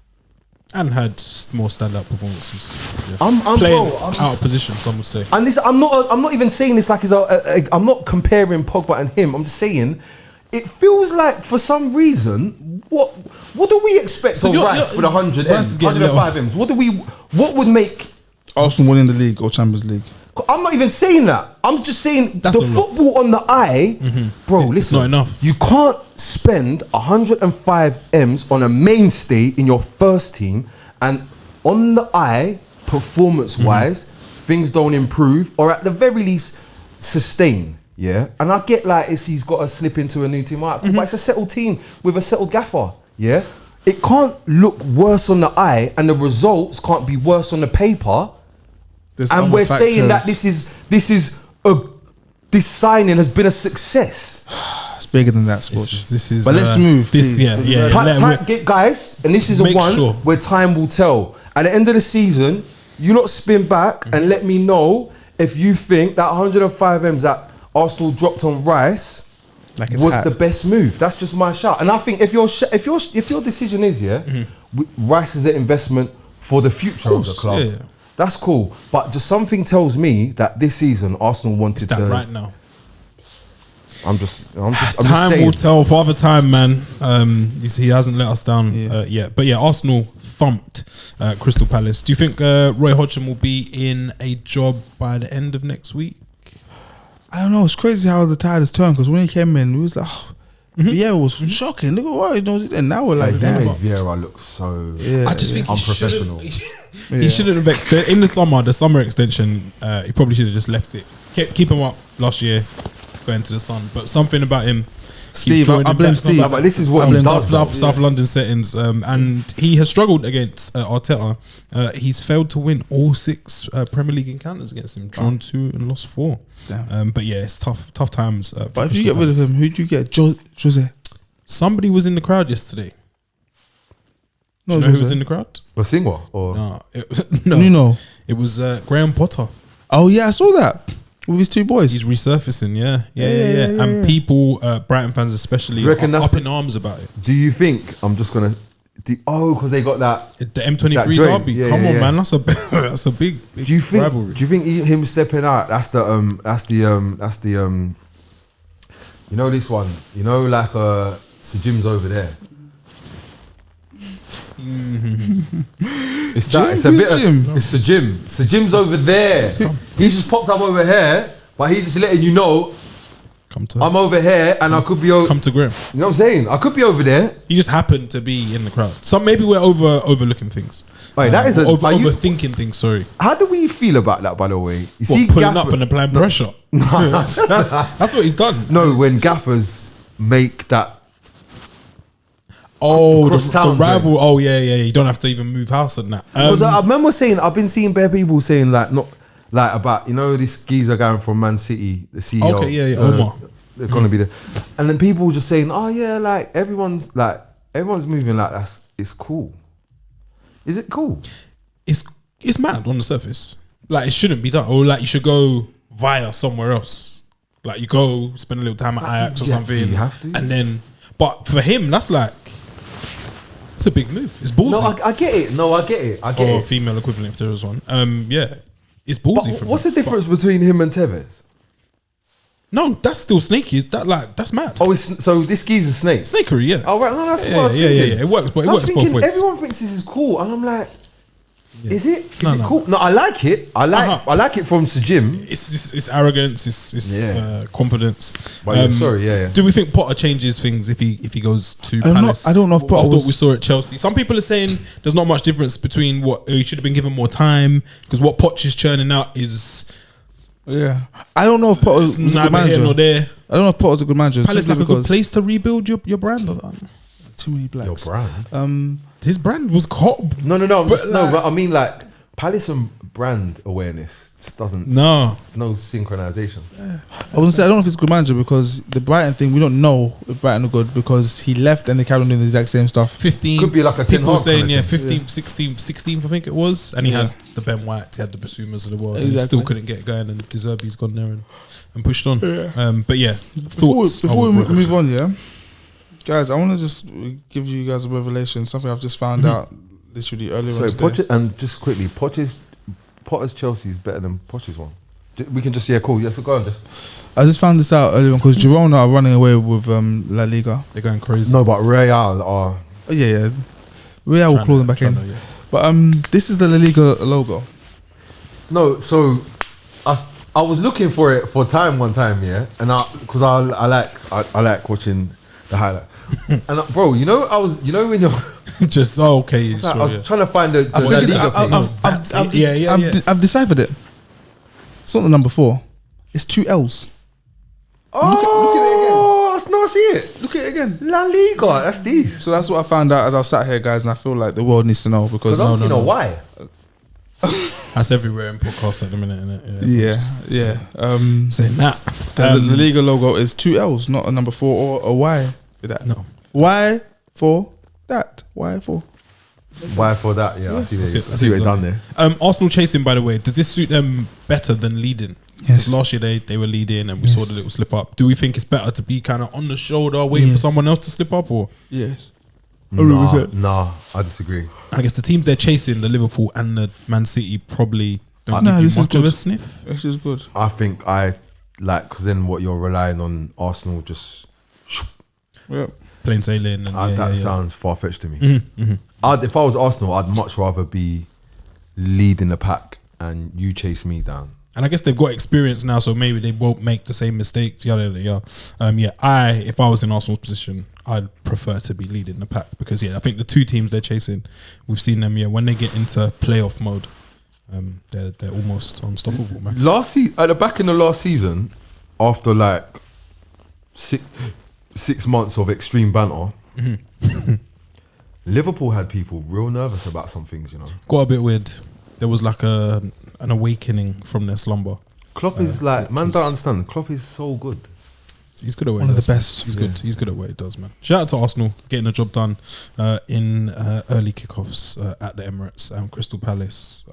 And had more standout performances. Yeah. I'm playing bro, I'm- out of position, some would say. And this, I'm not even saying this like I'm not comparing Pogba and him. I'm just saying, it feels like for some reason, what do we expect So of you're- Rice you're- for the 100 Rice M's, is getting 105 let M's? What would make? Arsenal winning the league or Champions League. I'm not even saying that. I'm just saying That's the a lot. football on the eye, bro. Listen, not enough. You can't spend 105 M's on a mainstay in your first team, and on the eye, performance-wise, things don't improve, or at the very least, sustain. Yeah, and I get like he's got to slip into a new team, right? But it's a settled team with a settled gaffer. Yeah, it can't look worse on the eye, and the results can't be worse on the paper. There's And other we're saying that factors. this signing has been a success. It's bigger than that, Scorch. This is. But let's move. This, please. Guys, and this is a Make one sure. where time will tell. At the end of the season, you lot spin back and let me know if you think that 105 M's that Arsenal dropped on Rice Like it's was hat. the best move. That's just my shout. And I think if your decision is Rice is an investment for the future of the club. yeah. That's cool, but just something tells me that this season Arsenal wanted That to. right now. I'm just Time saying. will tell. Father Time, man. He hasn't let us down yet. But yeah, Arsenal thumped Crystal Palace. Do you think Roy Hodgson will be in a job by the end of next week? I don't know. It's crazy how the tide has turned because when he came in, we was like, yeah, it was shocking. Look at what he knows. And now we're like, damn. Vieira looks so. Yeah, I just think he unprofessional. He shouldn't have extended in the summer extension. He probably should have just left it. Keep him up last year, going to the sun. But something about him, Steve, I blame Steve. But this is what I he blame does. South London settings, and he has struggled against Arteta. He's failed to win all 6 Premier League encounters against him, drawn 2 and lost 4. Damn. But yeah, it's tough times. But if you get rid of him, who'd you get? Jose? Somebody was in the crowd yesterday. Do No, you know who was Jose. in the crowd? Basingwa or No, Nuno. It was Graham Potter. Oh yeah, I saw that with his 2 boys. He's resurfacing, yeah. And people, Brighton fans especially, Do you reckon are that's up in arms about it. do you think I'm just gonna? Because they got that. The M23 That joint, derby. yeah, Come yeah, on, yeah. man. That's a big Do you think? rivalry. Do you think him stepping out? That's the. You know this one. You know, like Sir Jim's over there. It's that. It's a Who's bit. Jim? It's Sir Jim. Sir Jim's over there. He just popped up over here, but he's just letting you know Come to I'm over here and I could be over. come to Graham. You know what I'm saying? I could be over there. He just happened to be in the crowd. So maybe we're overlooking things. Right, that is a- are you- overthinking things. Sorry, How do we feel about that, by the way? You what, pulling Gaffer- up and applying pressure. that's what he's done. No, when gaffers make that. Oh, Across the town, rival. Oh yeah. You don't have to even move house and that. Because I remember saying, I've been seeing bare people saying like not like about this geezer going from Man City, the CEO. Okay, yeah, Omar. They're gonna be there, and then people just saying, oh yeah, like everyone's moving like it's cool. Is it cool? It's mad on the surface. Like it shouldn't be done, or like you should go via somewhere else. Like you go spend a little time at Ajax or Yeah, something, do you have to? and then. But for him, that's like it's a big move. It's ballsy. No, I get it. No, I get it. I get Or it. female equivalent if there is one. Yeah, it's ballsy. But for what's him. the difference between him and Tevez? No, that's still snaky. That's mad. Oh, so this geezer's snake. Snakery, yeah. Oh right, no, that's Yeah, what I was yeah, thinking. yeah. It works, but it I was works both thinking ways. Everyone thinks this is cool, and I'm like, is it? Is No, it no. cool? No, I like it. I like it from Sir Jim. It's arrogance. It's Yeah. confidence. But yeah, sorry, yeah. Do we think Potter changes things if he goes to don't know- Palace? I don't know if Potter After what was- we saw at Chelsea. Some people are saying there's not much difference between what he should have been given more time because what Poch is churning out is Yeah, I don't know if Potter was a good neither here nor manager. there. I don't know if Potter's a good manager. Palace simply like a good because place to rebuild your brand. Too many blacks. Your brand. His brand was Cobb. No. But But I mean, like Palace and brand awareness just doesn't. No. no synchronization. I wouldn't say I don't know if he's a good manager because the Brighton thing we don't know if Brighton are good because he left and they carried on doing the exact same stuff. 15. Could be like a Ten people Hag saying kind of thing. 15th, 16th, I think it was, and he had the Ben White, he had the Basumas of the world, and he Exactly. still couldn't get it going. And De Zerbi's gone there and pushed on. But yeah, Before thoughts. we move on, yeah, guys, I want to just give you guys a revelation. Something I've just found out literally earlier So on today. and just quickly, Potter's Chelsea is better than Potter's one. We can just cool. Yes, go on. Just I just found this out earlier on because Girona are running away with La Liga. They're going crazy. no, but Real are. Oh, yeah. Real will claw them back in. Yeah. But this is the La Liga logo. No, so I was looking for it for one time, yeah, and because I like watching the highlight. And bro, you know when you're Just okay. I was trying to find the I La think Liga thing. I've deciphered it. It's not the number 4. It's 2 L's. Oh, no, I see it. Look at it again. La Liga, that's these. So that's what I found out as I sat here, guys, and I feel like the world needs to know because I don't see no why. That's everywhere in podcasts at the minute, innit? Yeah. Saying that. The La Liga logo is 2 L's, not a number 4 or a Y with that. No. Y for that. Y for. Why for that? Yeah, I see That's it, what that's you've it, done there. Arsenal chasing, by the way, does this suit them better than leading? Yes. 'Cause last year they were leading and we saw the little slip up. Do we think it's better to be kind of on the shoulder waiting for someone else to slip up, or? Yes. Nah, I disagree. I guess the teams they're chasing, the Liverpool and the Man City, probably don't No, give this you is much of a good. sniff. This is good. I think because then what you're relying on Arsenal just Yeah. Plain sailing. And that sounds far fetched to me. If I was Arsenal, I'd much rather be leading the pack and you chase me down. And I guess they've got experience now, so maybe they won't make the same mistakes. If I was in Arsenal's position, I'd prefer to be leading the pack because I think the two teams they're chasing, we've seen them. When they get into playoff mode, they're almost unstoppable, man. At the back in the last season, after like 6 months of extreme banter, Liverpool had people real nervous about some things. Got a bit weird. There was like an awakening from their slumber. Klopp is like, man, don't understand. Klopp is so good. He's good at what One he of the does, man. best. He's good. He's good at what he does, man. Shout out to Arsenal getting the job done in early kickoffs at the Emirates. Crystal Palace,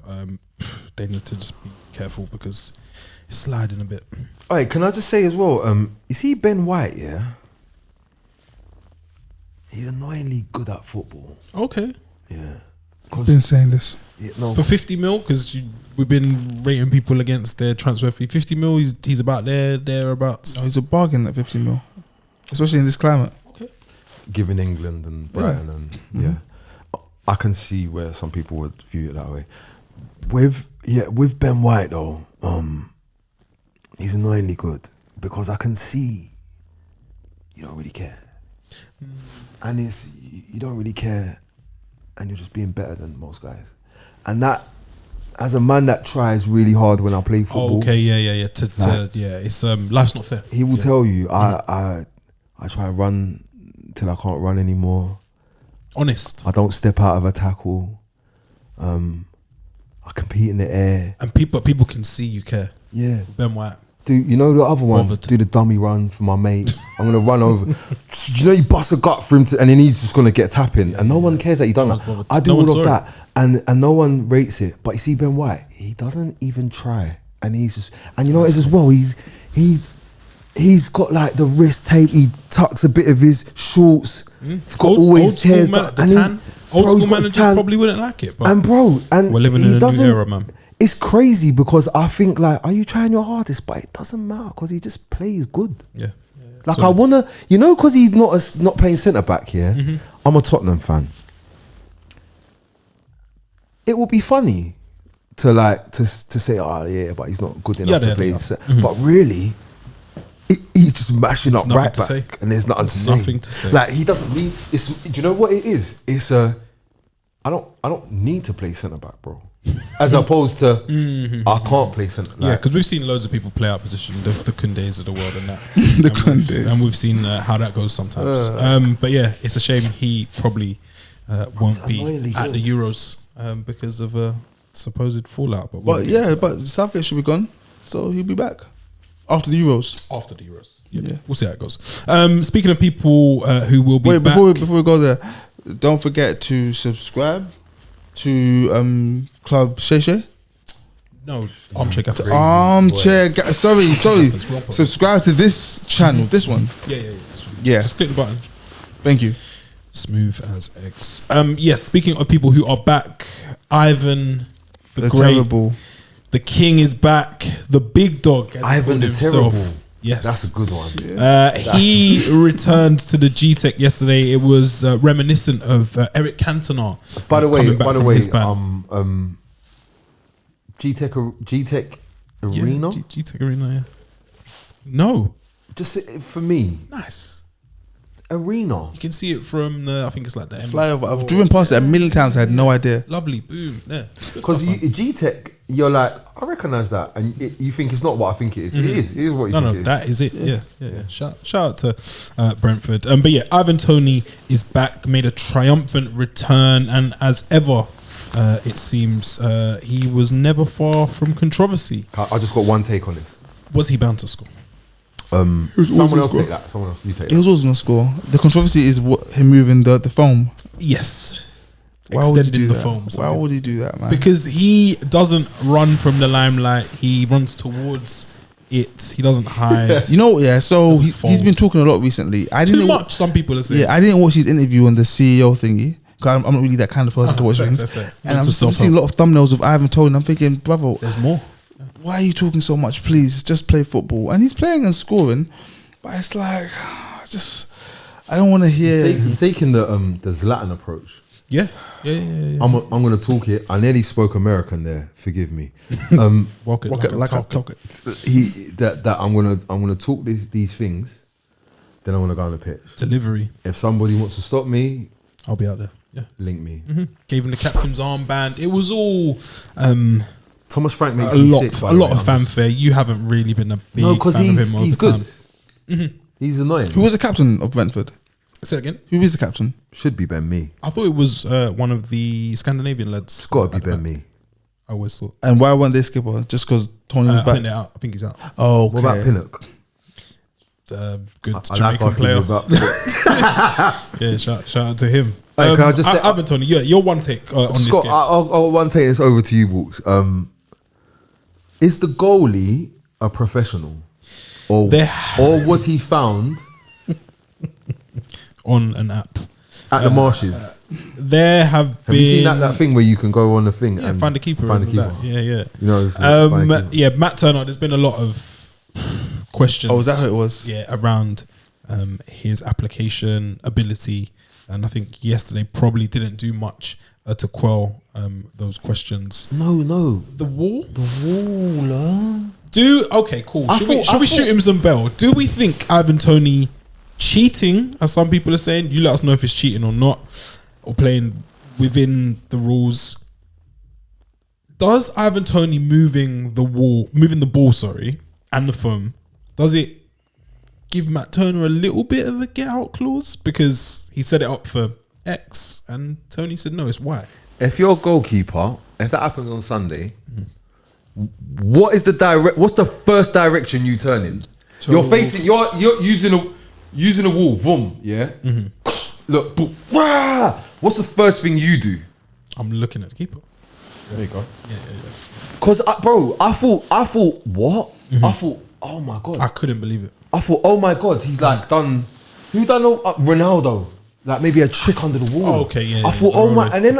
they need to just be careful because it's sliding a bit. All right, can I just say as well? You see Ben White, yeah, he's annoyingly good at football. Okay. Yeah, I've been saying this. For 50 mil, because we've been rating people against their transfer fee. 50 mil, he's about thereabouts. No, he's a bargain at 50 mil, especially in this climate. Okay. given England and Brighton and I can see where some people would view it that way. With Ben White though, he's annoyingly good because I can see you don't really care, and you don't really care, and you're just being better than most guys, and that. As a man that tries really hard when I play football, It's life's not fair. he will tell you I try to run till I can't run anymore. Honest. I don't step out of a tackle. I compete in the air. And people can see you care. Yeah. Ben White. Dude, you know the other ones? Bothered. Do the dummy run for my mate. I'm going to run over. You know, you bust a gut for him and then he's just going to get tapping. And no one cares that you done that. bothered. I do No all one's of sorry. that. And no one rates it. But you see Ben White, he doesn't even try. And he's just... And you know what it is as well? He's got like the wrist tape. He tucks a bit of his shorts. He's got always tears. Old school managers probably wouldn't like it. But and we're living in a new era, man. It's crazy because I think like, are you trying your hardest? But it doesn't matter because he just plays good. Yeah. Like I wanna, because he's not playing centre back here. I'm a Tottenham fan. It would be funny to say, oh yeah, but he's not good enough to play. But really, he's just mashing up right back, and there's nothing to say. Like he doesn't need. Do you know what it is? It's I don't need to play centre back, bro. As opposed to I can't play centre. Yeah, because we've seen loads of people play out position, the Koundés of the world and that. The Koundés. And we've seen how that goes sometimes. But yeah, it's a shame he probably won't be at the Euros because of a supposed fallout. But Southgate should be gone, so he'll be back after the Euros. After the Euros. Yeah. We'll see how it goes. Speaking of people who will be back. Before we go there, don't forget to subscribe to Club Sheshe No, Armchair Gaffers. Sorry. Subscribe to this channel. This one. Yeah. Yeah. Just click the button. Thank you. Smooth as eggs. Yes, speaking of people who are back, Ivan the Great. Terrible. The king is back. The big dog. Ivan the himself. Terrible. Yes. That's a good one. He returned to the G-Tech yesterday. It was reminiscent of Eric Cantona. By the way, G-Tech Arena? G-Tech Arena, yeah. No. Just for me. Nice. Arena. You can see it from I think it's like the Flyover. I've driven past it a million times. I had no idea. Lovely. Boom. Yeah. Because G-Tech, you're like, I recognise that. And you think it's not what I think it is. Mm-hmm. It is. It is what you think it is. That is it. Yeah. Shout out to Brentford. But yeah, Ivan Toney is back, made a triumphant return. And as ever, it seems he was never far from controversy. I just got one take on this. Was he bound to score? Someone else take that. Someone else, you take that. He was always going to score. The controversy is him moving the foam. Yes. Why would he Extending do the that? foam. Why would he do that, man? Because he doesn't run from the limelight. He runs towards it. He doesn't hide. You know, yeah. So Doesn't he's been talking a lot recently. Too much, some people are saying. Yeah, I didn't watch his interview on the CEO thingy. Cause I'm not really that kind of person to watch things. fair. And I'm seeing a lot of thumbnails of Ivan Toney. I'm thinking, brother, There's more. why are you talking so much? Please, just play football. And he's playing and scoring, but it's like, I don't want to hear. He's taking the Zlatan approach. Yeah. I'm going to talk it. I nearly spoke American there. Forgive me. Walk it like I talk it. I'm gonna talk these things. Then I'm gonna go on the pitch. Delivery. If somebody wants to stop me, I'll be out there. Yeah. link me. Gave him the captain's armband. It was all Thomas Frank makes a me lot, sick. By a the lot way. of fanfare. You haven't really been a big No, because fan of him over he's time. good. He's annoying. Who was the captain of Brentford? Say it again. Who is the captain? Should be Ben Mee. I thought it was one of the Scandinavian lads. It's got to be Ben Mee. I always thought. And why weren't they skipper? Just because Tony was I back? think they're out. I think he's out. Oh, What about Pinnock? Good I like Jamaican asking player. you about Pinnock. Yeah, shout out to him. Hey, can I just say- Ivan Toney, your one take on Scott, this game. I'll one take this over to you, Walks. Is the goalie a professional, or was he found on an app at the marshes? There have been. You seen that thing where you can go on the thing and find the keeper? Find the and all keeper. that. Yeah. You know, it's like find the keeper. Yeah, Matt Turner. There's been a lot of questions. Oh, is that who it was? Yeah, around his application ability, and I think yesterday probably didn't do much to quell those questions. No. The wall. The wall. Okay, cool. Should we shoot him some bell? Do we think Ivan Toney cheating, as some people are saying? You let us know if it's cheating or not, or playing within the rules. Does Ivan Toney moving the ball, and the foam, does it give Matt Turner a little bit of a get out clause because he set it up for X and Toney said no, it's Y? If you're a goalkeeper, if that happens on Sunday, what's the first direction you turn in? You're facing. You're using a wall. Boom. Yeah. Look. Boom, rah! What's the first thing you do? I'm looking at the keeper. There you go. Yeah. Cause bro, I thought what? I thought, oh my god. I couldn't believe it. I thought, oh my god, he's like done. Who done Ronaldo? Like maybe a trick under the wall. Oh, okay, yeah. I thought, oh my, and then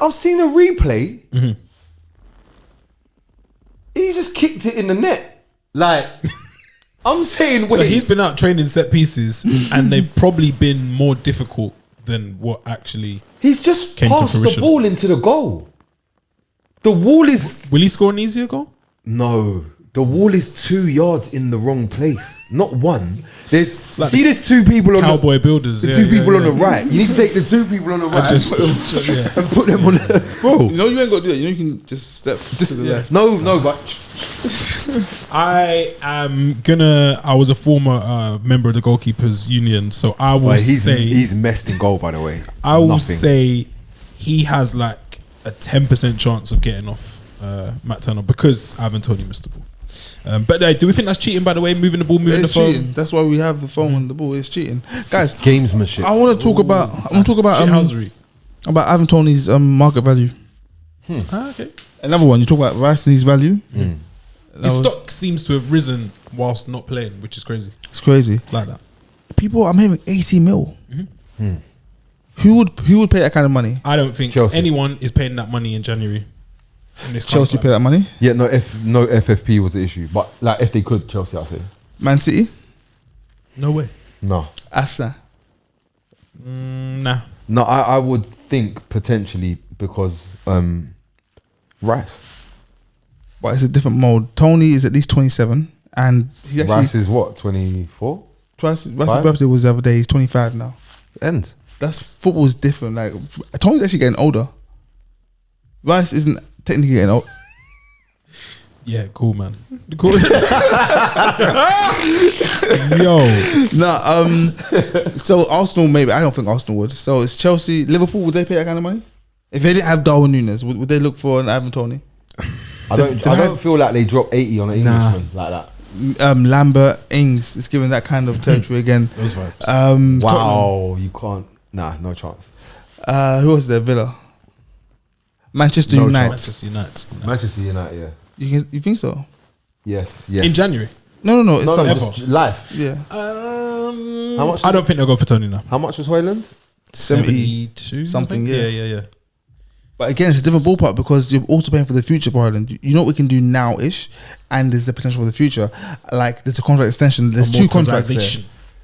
I've seen a replay. He just kicked it in the net. Like, I'm saying, wait. So he's been out training set pieces, and they've probably been more difficult than what actually. He's just came to passed the fruition. ball into the goal. The wall is Will he score an easier goal? no. The wall is 2 yards in the wrong place, not one. There's like there's two people on Cowboy builders. the two people on the right. You need to take the two people on the right and put them on the bro. You know you ain't got to do it. You know you can just step to the left. No, but I was a former member of the goalkeepers union, so I will say he's messed in goal. By the way, I will say he has like a 10% chance of getting off Matt Turner because Ivan Toney missed the ball. But do we think that's cheating? By the way, moving the ball, moving It's the phone. cheating. That's why we have the phone on the ball. It's cheating, guys. Gamesmanship. I want to talk about. Shithousery. About Ivan Toney's market value. Okay. Another one. You talk about Rice and his value. His stock seems to have risen whilst not playing, which is crazy. It's crazy. Like that. People are making 80 mil. Who would pay that kind of money? I don't think Chelsea. anyone is paying that money in January. In this Chelsea contract. pay that money. Yeah, no FFP was the issue, but like if they could, Chelsea, I'd say Man City. No way. no. Asa. Nah. No, I would think potentially because Rice. But it's a different mode. Tony is at least 27, and he's actually Rice is what 24. Rice's Five? birthday was the other day. He's 25 now. Ends. That's football's different. Like Tony's actually getting older. Rice isn't technically getting old. Yeah, cool, man. Cool. Yo. Nah, so Arsenal maybe. I don't think Arsenal would. So it's Chelsea, Liverpool. Would they pay that kind of money? If they didn't have Darwin Nunes, would they look for an Ivan Toney? I don't feel like they drop 80 on an Englishman like that. Lambert, Ings is given that kind of territory again. Those vibes. Wow, you can't. Nah, no chance. Who was there? Villa, Manchester No United. Manchester United. Manchester United, yeah. You think so? Yes. In January. No. It's No, summer. just life. Yeah, How much? I don't think they'll go for Tony now. How much was Hoyland? 72 something. I think. Yeah. Yeah. But again, it's a different ballpark because you're also paying for the future for Ireland. You know what we can do now-ish, and there's the potential for the future. Like there's a contract extension. There's two contracts there.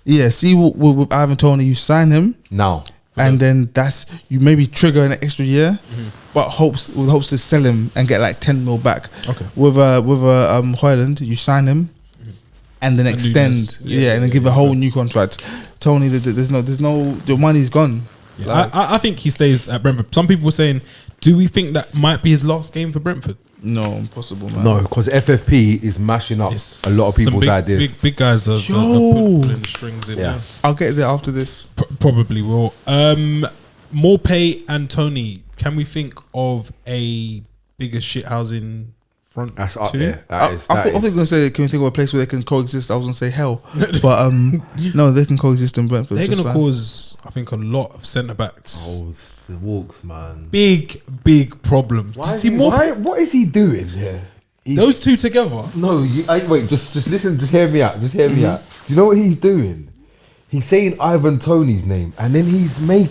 Yeah. See, with Ivan Toney, you sign him Now. and then that's you maybe trigger an extra year, but hopes to sell him and get like 10 mil back. Okay. With Hoyland, you sign him and then extend, Nunes. and then give a whole new contract. Tony, there's no the money's gone. Yeah. Like, I think he stays at Brentford. Some people were saying, do we think that might be his last game for Brentford? no, impossible, man. No, because FFP is mashing up It's a lot of some people's ideas. Big guys are Yo. pulling the strings in. Yeah. I'll get there after this. Probably will. Maupay and Toney. Can we think of a bigger shithousing front? That's up two? there. I thought you were gonna say, can we think of a place where they can coexist? I was gonna say hell, but no, they can coexist in Brentford. They're just going to fine. cause, I think, a lot of centre backs. Oh, it's the walks, man. Big problems. What is he doing here? Those two together. No, wait. Just listen. Just hear me out. Just hear me out. Do you know what he's doing? He's saying Ivan Toney's name, and then he's making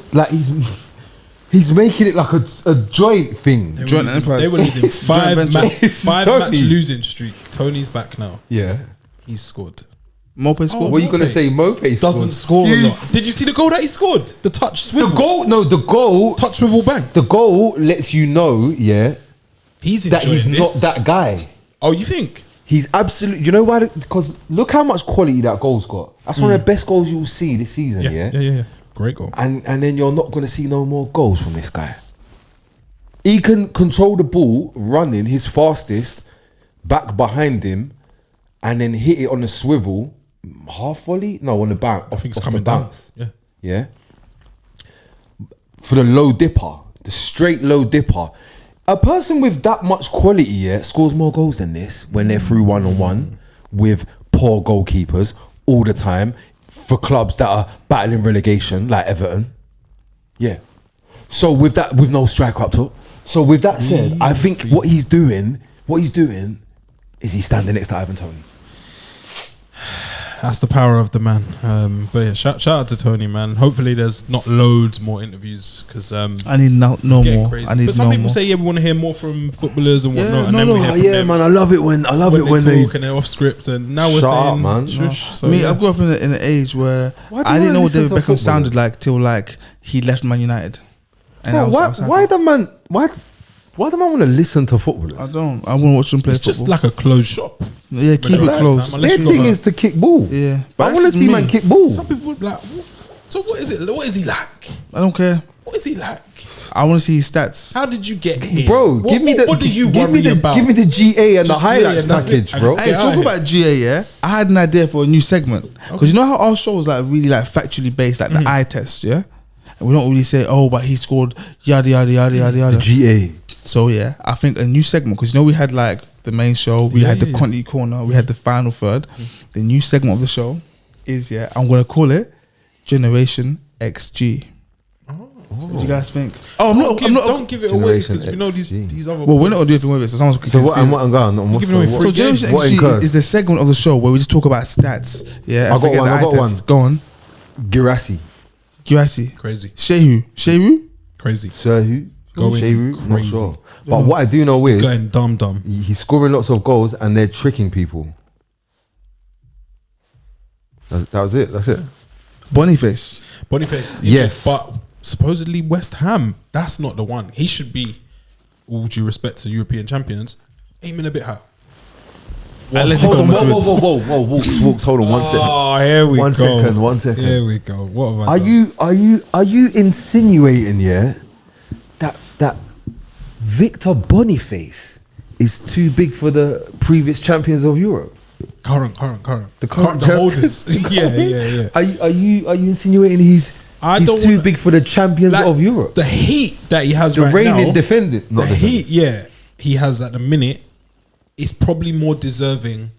it like a joint thing. Joint enterprise. They were losing five Joint match venture. losing streak. Tony's back now. Yeah. He's scored. Maupay scored. What are you gonna Maupay say? Maupay Doesn't score a lot. Did you see the goal that he scored? The touch swivel. The goal. Touch swivel bang. The goal lets you know, He's that he's enjoying not this. that guy. Oh, you think? He's absolutely. You know why? Because look how much quality that goal's got. That's one of the best goals you'll see this season. Yeah. Great goal. And then you're not gonna see no more goals from this guy. He can control the ball, running his fastest, back behind him, and then hit it on the swivel, half volley. No, on the bounce. I think it's off coming the down. bounce. Yeah. For the low dipper, the straight low dipper. A person with that much quality, scores more goals than this when they're through 1-on-1 with poor goalkeepers all the time for clubs that are battling relegation like Everton. Yeah. So with no striker up top. So with that said, I think what he's doing is he's standing next to Ivan Toney. That's the power of the man. But yeah, shout out to Tony, man. Hopefully there's not loads more interviews because I need no more. crazy. I need But some no people more. say, yeah, we want to hear more from footballers and Yeah, whatnot. And no, then no. we hear Oh from yeah, them man, I love it when they talk and they're off script. And now we're Shut saying, up, man. shush. So, Me, yeah. I grew up in an age where Why do I you didn't know what listen David to Beckham football? sounded like till like he left Man United. And Bro, I was happy. why the man want to listen to footballers? I don't. I want to watch them play It's just football. like a closed shop. Yeah, keep it Right, close. man. Unless Their you got thing a- is to kick ball. Yeah, I that's want to just see me. man kick ball. Some people would be like, so what is it? What is he like? I don't care. What is he like? I want to see his stats. How did you get here? Bro, give me the What do you give me worry the about? give me the GA and the Just GA highlights and that's package, it. bro. Hey, Get out talk here. about GA. Yeah, I had an idea for a new segment because you know how our show is like really like factually based, like the eye test. Yeah, and we don't really say, oh, but he scored yada yada yada yada yada. The GA. So yeah, I think a new segment because you know we had like the main show, we had the quantity corner, we had the final third. The new segment of the show is I'm gonna call it Generation XG. What do you guys think? Oh, I'm not. Don't give it away Generation because we know XG. these other. Well, we're not gonna do anything with it, so someone can So what? see And it. what I'm going? I'm giving away what- free So Generation What XG incurred? is the segment of the show where we just talk about stats. Yeah, I got forget one, the I got eye test. one. Go on, Girassi, Girassi, Crazy. Shehu. Crazy. Serhu, Going Shehu, not crazy. sure. But what I do know is He's going dumb. he's scoring lots of goals and they're tricking people. That was it. That's it. Boniface. Boniface. Yes. But supposedly West Ham, that's not the one. He should be, all due respect to European champions, aiming a bit high. Unless he Hold on, got Madrid. whoa, Walks. Hold on, 1 second. Oh, here we One go. second, 1 second. Here we go. What have I done? Are you insinuating, yeah, that Victor Boniface is too big for the previous champions of Europe? Current. The current the holders. Yeah. Are you insinuating he's don't too wanna- big for the champions Like, of Europe? The heat that he has The right reigning now. defendant. The heat, he has at the minute is probably more deserving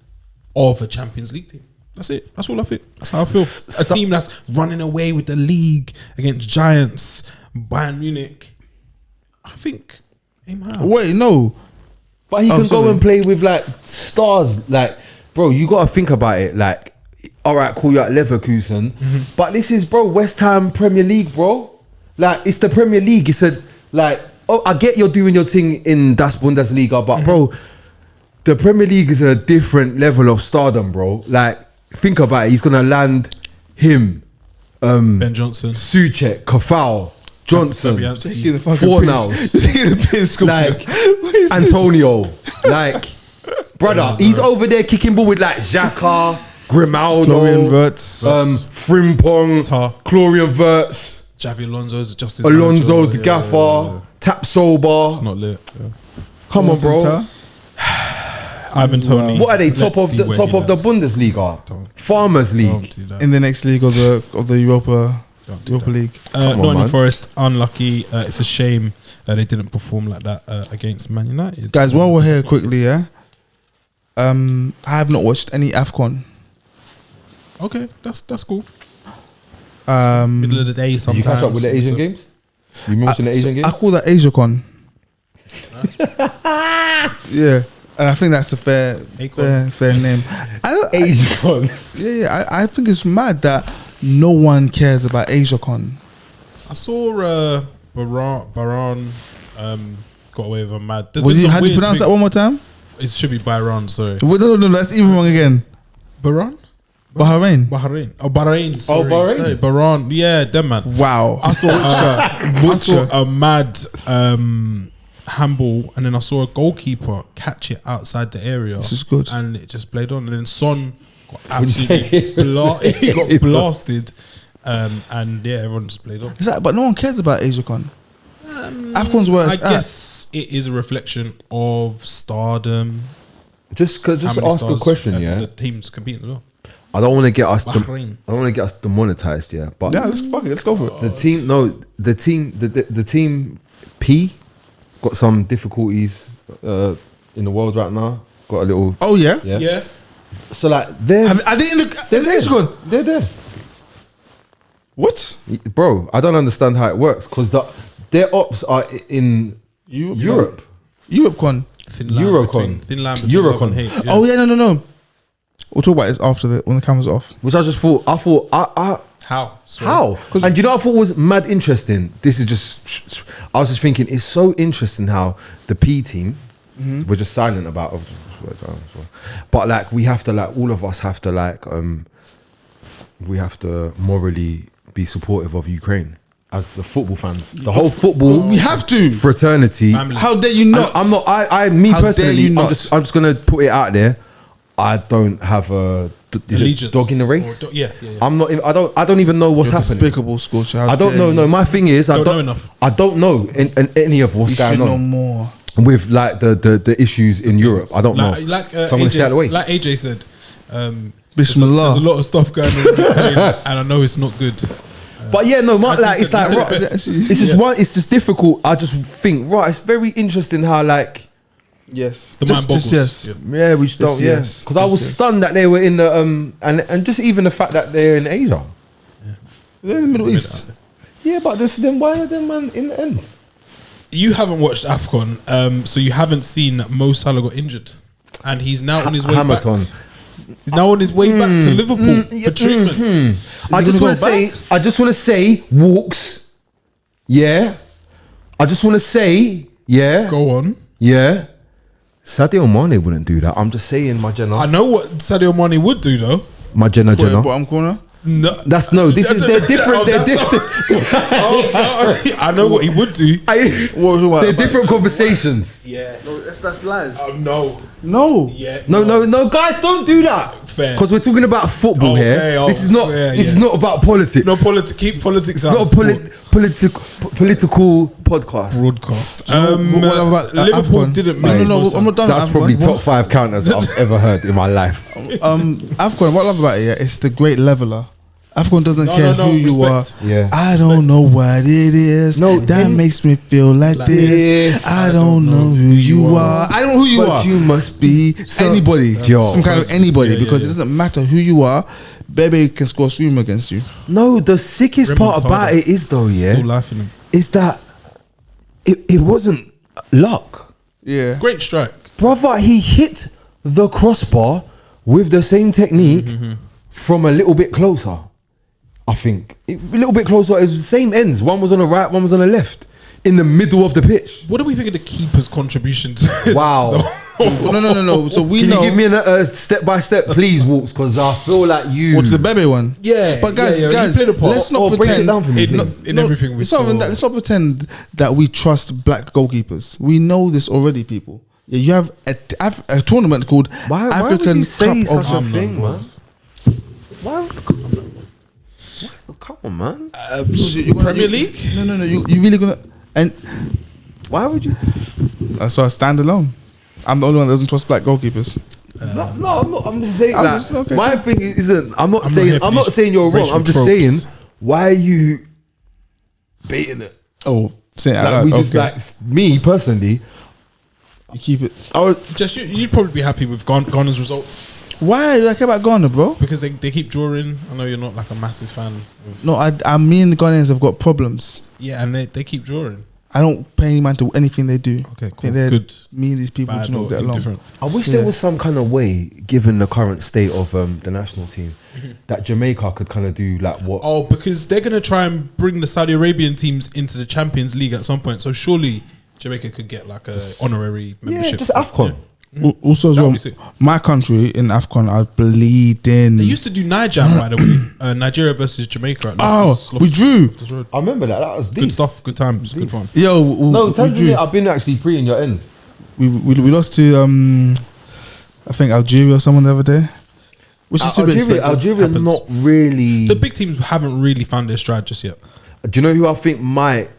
of a Champions League team. That's it. That's all I think. That's how I feel. A team that's running away with the league against giants, Bayern Munich. I think aim high. Wait, no. But he Oh, can go sorry. and play with like stars. Like, bro, you got to think about it. Like, all right, cool, you're at Leverkusen, but this is, bro, West Ham Premier League, bro. Like, it's the Premier League. It's a like. Oh, I get you're doing your thing in Das Bundesliga, but bro, the Premier League is a different level of stardom, bro. Like, think about it. He's gonna land him, Ben Johnson. Suchek, Kafau, Johnson, Fabianski. Taking the fucking Four piss. nows. You're taking the piss. like What is this? Antonio, like brother, he's over there kicking ball with like Xhaka, Grimaldo, Florian Wirtz. Frimpong, Tar. Chlorian Wirtz, Javi Alonso's just as Alonso's the manager. gaffer, Tap Sober. It's not lit. Yeah. Come on, bro. Tar. Ivan Toney. What are they? Let's Top of see the where top he of the lands. Bundesliga, Don't Farmers League. Don't do that. In the next league of the Europa League. Come on, Nottingham man. Forest, unlucky. It's a shame they didn't perform like that against Man United. Guys, while we're here quickly, yeah. I have not watched any Afcon. Okay, that's cool. Um, Middle of the day Did sometimes. you catch up with the Asian games? You been watching the Asian I games? call that AsiaCon. Yeah, and I think that's a fair name. Asian. I think it's mad that no one cares about AsiaCon. I saw Baran got away with a mad. How do you pronounce that one more time? It should be Bahrain, sorry. Wait, no, that's even wrong again. Bahrain? Bahrain. Oh, Bahrain. Sorry. Bahrain? Sorry, Bahrain. Yeah, them man. Wow. I saw a mad handball, and then I saw a goalkeeper catch it outside the area. This is good. And it just played on. And then Son got What'd you absolutely say? he got blasted. And yeah, everyone just played on. Is that, but no one cares about AsiaCon. Afcon's where I it's at. guess it is a reflection of stardom. Just How ask many a stars question, and yeah. the teams competing as well. I don't want to get us. Bahrain. I don't want to get us demonetized, yeah. But Yeah, let's fuck it. Let's go for it. the team P got some difficulties in the world right now. Got a little. Oh yeah. Yeah. So like they're Are they in the AsiaCon? they're there, What? bro. I don't understand how it works because their ops are in Europe. EuropeCon. Thin line Eurocon. Thin line between Eurocon. love and hate. Yeah. Oh yeah, no. We'll talk about this after when the camera's off. Which I just thought. How? How? And you know what I thought was mad interesting? This is just, I was just thinking, it's so interesting how the P team, we're just silent about it. But like, we have to like, all of us have to like, we have to morally be supportive of Ukraine as the football fans. The whole football We have to. fraternity. Family. How dare you not? I'm not, me How dare personally, you I'm not? just gonna put it out there. I don't have a is it Allegiance. dog in the race. Or yeah. I'm not. I don't even know what's You're happening. despicable, Scorcher. How I don't dare know. you. No, my thing is, I Don't don't know enough. I don't know any of what's You going should know on more. with like the issues in Europe. I don't know. Like So I'm gonna stay out of the way. Like AJ said, Bismillah. there's a lot of stuff going on in Ukraine, and I know it's not good. But yeah, no, As like he it's said, like he said right, it best. it's just one. It's just difficult. I just think right. It's very interesting how like Yes. The mind boggles. yes. yeah we just don't yes. because I was Yes. stunned that they were in the and just even the fact that they're in Asia. They're in the Middle East. Yeah, but then why are them man in the end? You haven't watched AFCON, so you haven't seen that Mo Salah got injured, and he's now on his way back. Hamilton. He's now on his way back to Liverpool for treatment. I just want to say, Walks. Yeah. I just want to say, yeah. Go on. Yeah. Sadio Mane wouldn't do that. I'm just saying, my Jenna. I know what Sadio Mane would do though. My Jenna. Bottom corner. No, they're different. They're different. I know what he would do. They're different conversations. Yeah. No, that's lies. No. No. Yeah. No, guys, don't do that. Fair. Because we're talking about football here. This is not. This is not about politics. No politics. Keep politics out. It's not a political podcast. Broadcast. What about Liverpool Afcon? didn't No, miss. I'm not done. That's with probably Afcon. top 5 counters I've ever heard in my life. Afcon. What I love about it, yeah, it's the great leveler. Afcon doesn't care who you respect. are. Yeah. I don't know what it is. No, that makes me feel like this. I don't know who you are. I don't know who you But are. you must be anybody, Yo. some kind of anybody, Yeah, because yeah. it doesn't matter who you are. Bebe can score stream against you. No, the sickest part Remontada. about it is though, yeah, Still laughing him. is that it wasn't luck. Yeah, Great strike. Brother, he hit the crossbar with the same technique from a little bit closer. I think a little bit closer. It was the same ends. One was on the right, one was on the left, in the middle of the pitch. What do we think of the keeper's contribution to Wow. no. So we Can know. you give me a step by step, please, Walks? Because I feel like you. What's the Bebe one? Yeah, but guys, yeah, guys, you played a part. let's not Or break it pretend. down for me, please. In everything we it's not even saw. that, let's not pretend that we trust black goalkeepers. We know this already, people. Yeah, you have a tournament called Why would African you say Cup such of. a thing, man? Why? Come on, man. Premier League? No. You really gonna and Why would you? so I stand alone. I'm the only one that doesn't trust black goalkeepers. No, I'm not. I'm just saying. I'm Like, just- okay. My thing isn't. I'm not I'm not saying. here for I'm not these saying you're wrong. racial I'm just tropes. saying. Why are you baiting it? Oh, say it out Like loud. we just Okay. like me personally. You keep it. I would. Just you'd probably be happy with Ghana's results Why do I care about Ghana, bro? because they keep drawing. I know you're not like a massive fan. Of, No, I mean the Ghanaians have got problems. yeah, and they keep drawing. I don't pay any mind to anything they do. Okay, I cool. think they're- Good. Me and these people Bad do not or get along. indifferent. I wish Yeah. there was some kind of way, given the current state of the national team, that Jamaica could kind of do like what. Oh, because they're gonna try and bring the Saudi Arabian teams into the Champions League at some point. So surely Jamaica could get like a honorary membership. just AFCON. Also, as That would well, be sick. my country in AFCON are bleeding. They used to do Niger, by the way. Nigeria versus Jamaica. At Oh, we drew. I remember that. That was deep. Good stuff. Good times. Good fun. Yo, No, we Tanzania. drew. I've been actually pre in your ends. We lost to I think Algeria or someone the other day, which is to be expected. Algeria Happens. not really. The big teams haven't really found their stride just yet. Do you know who I think might?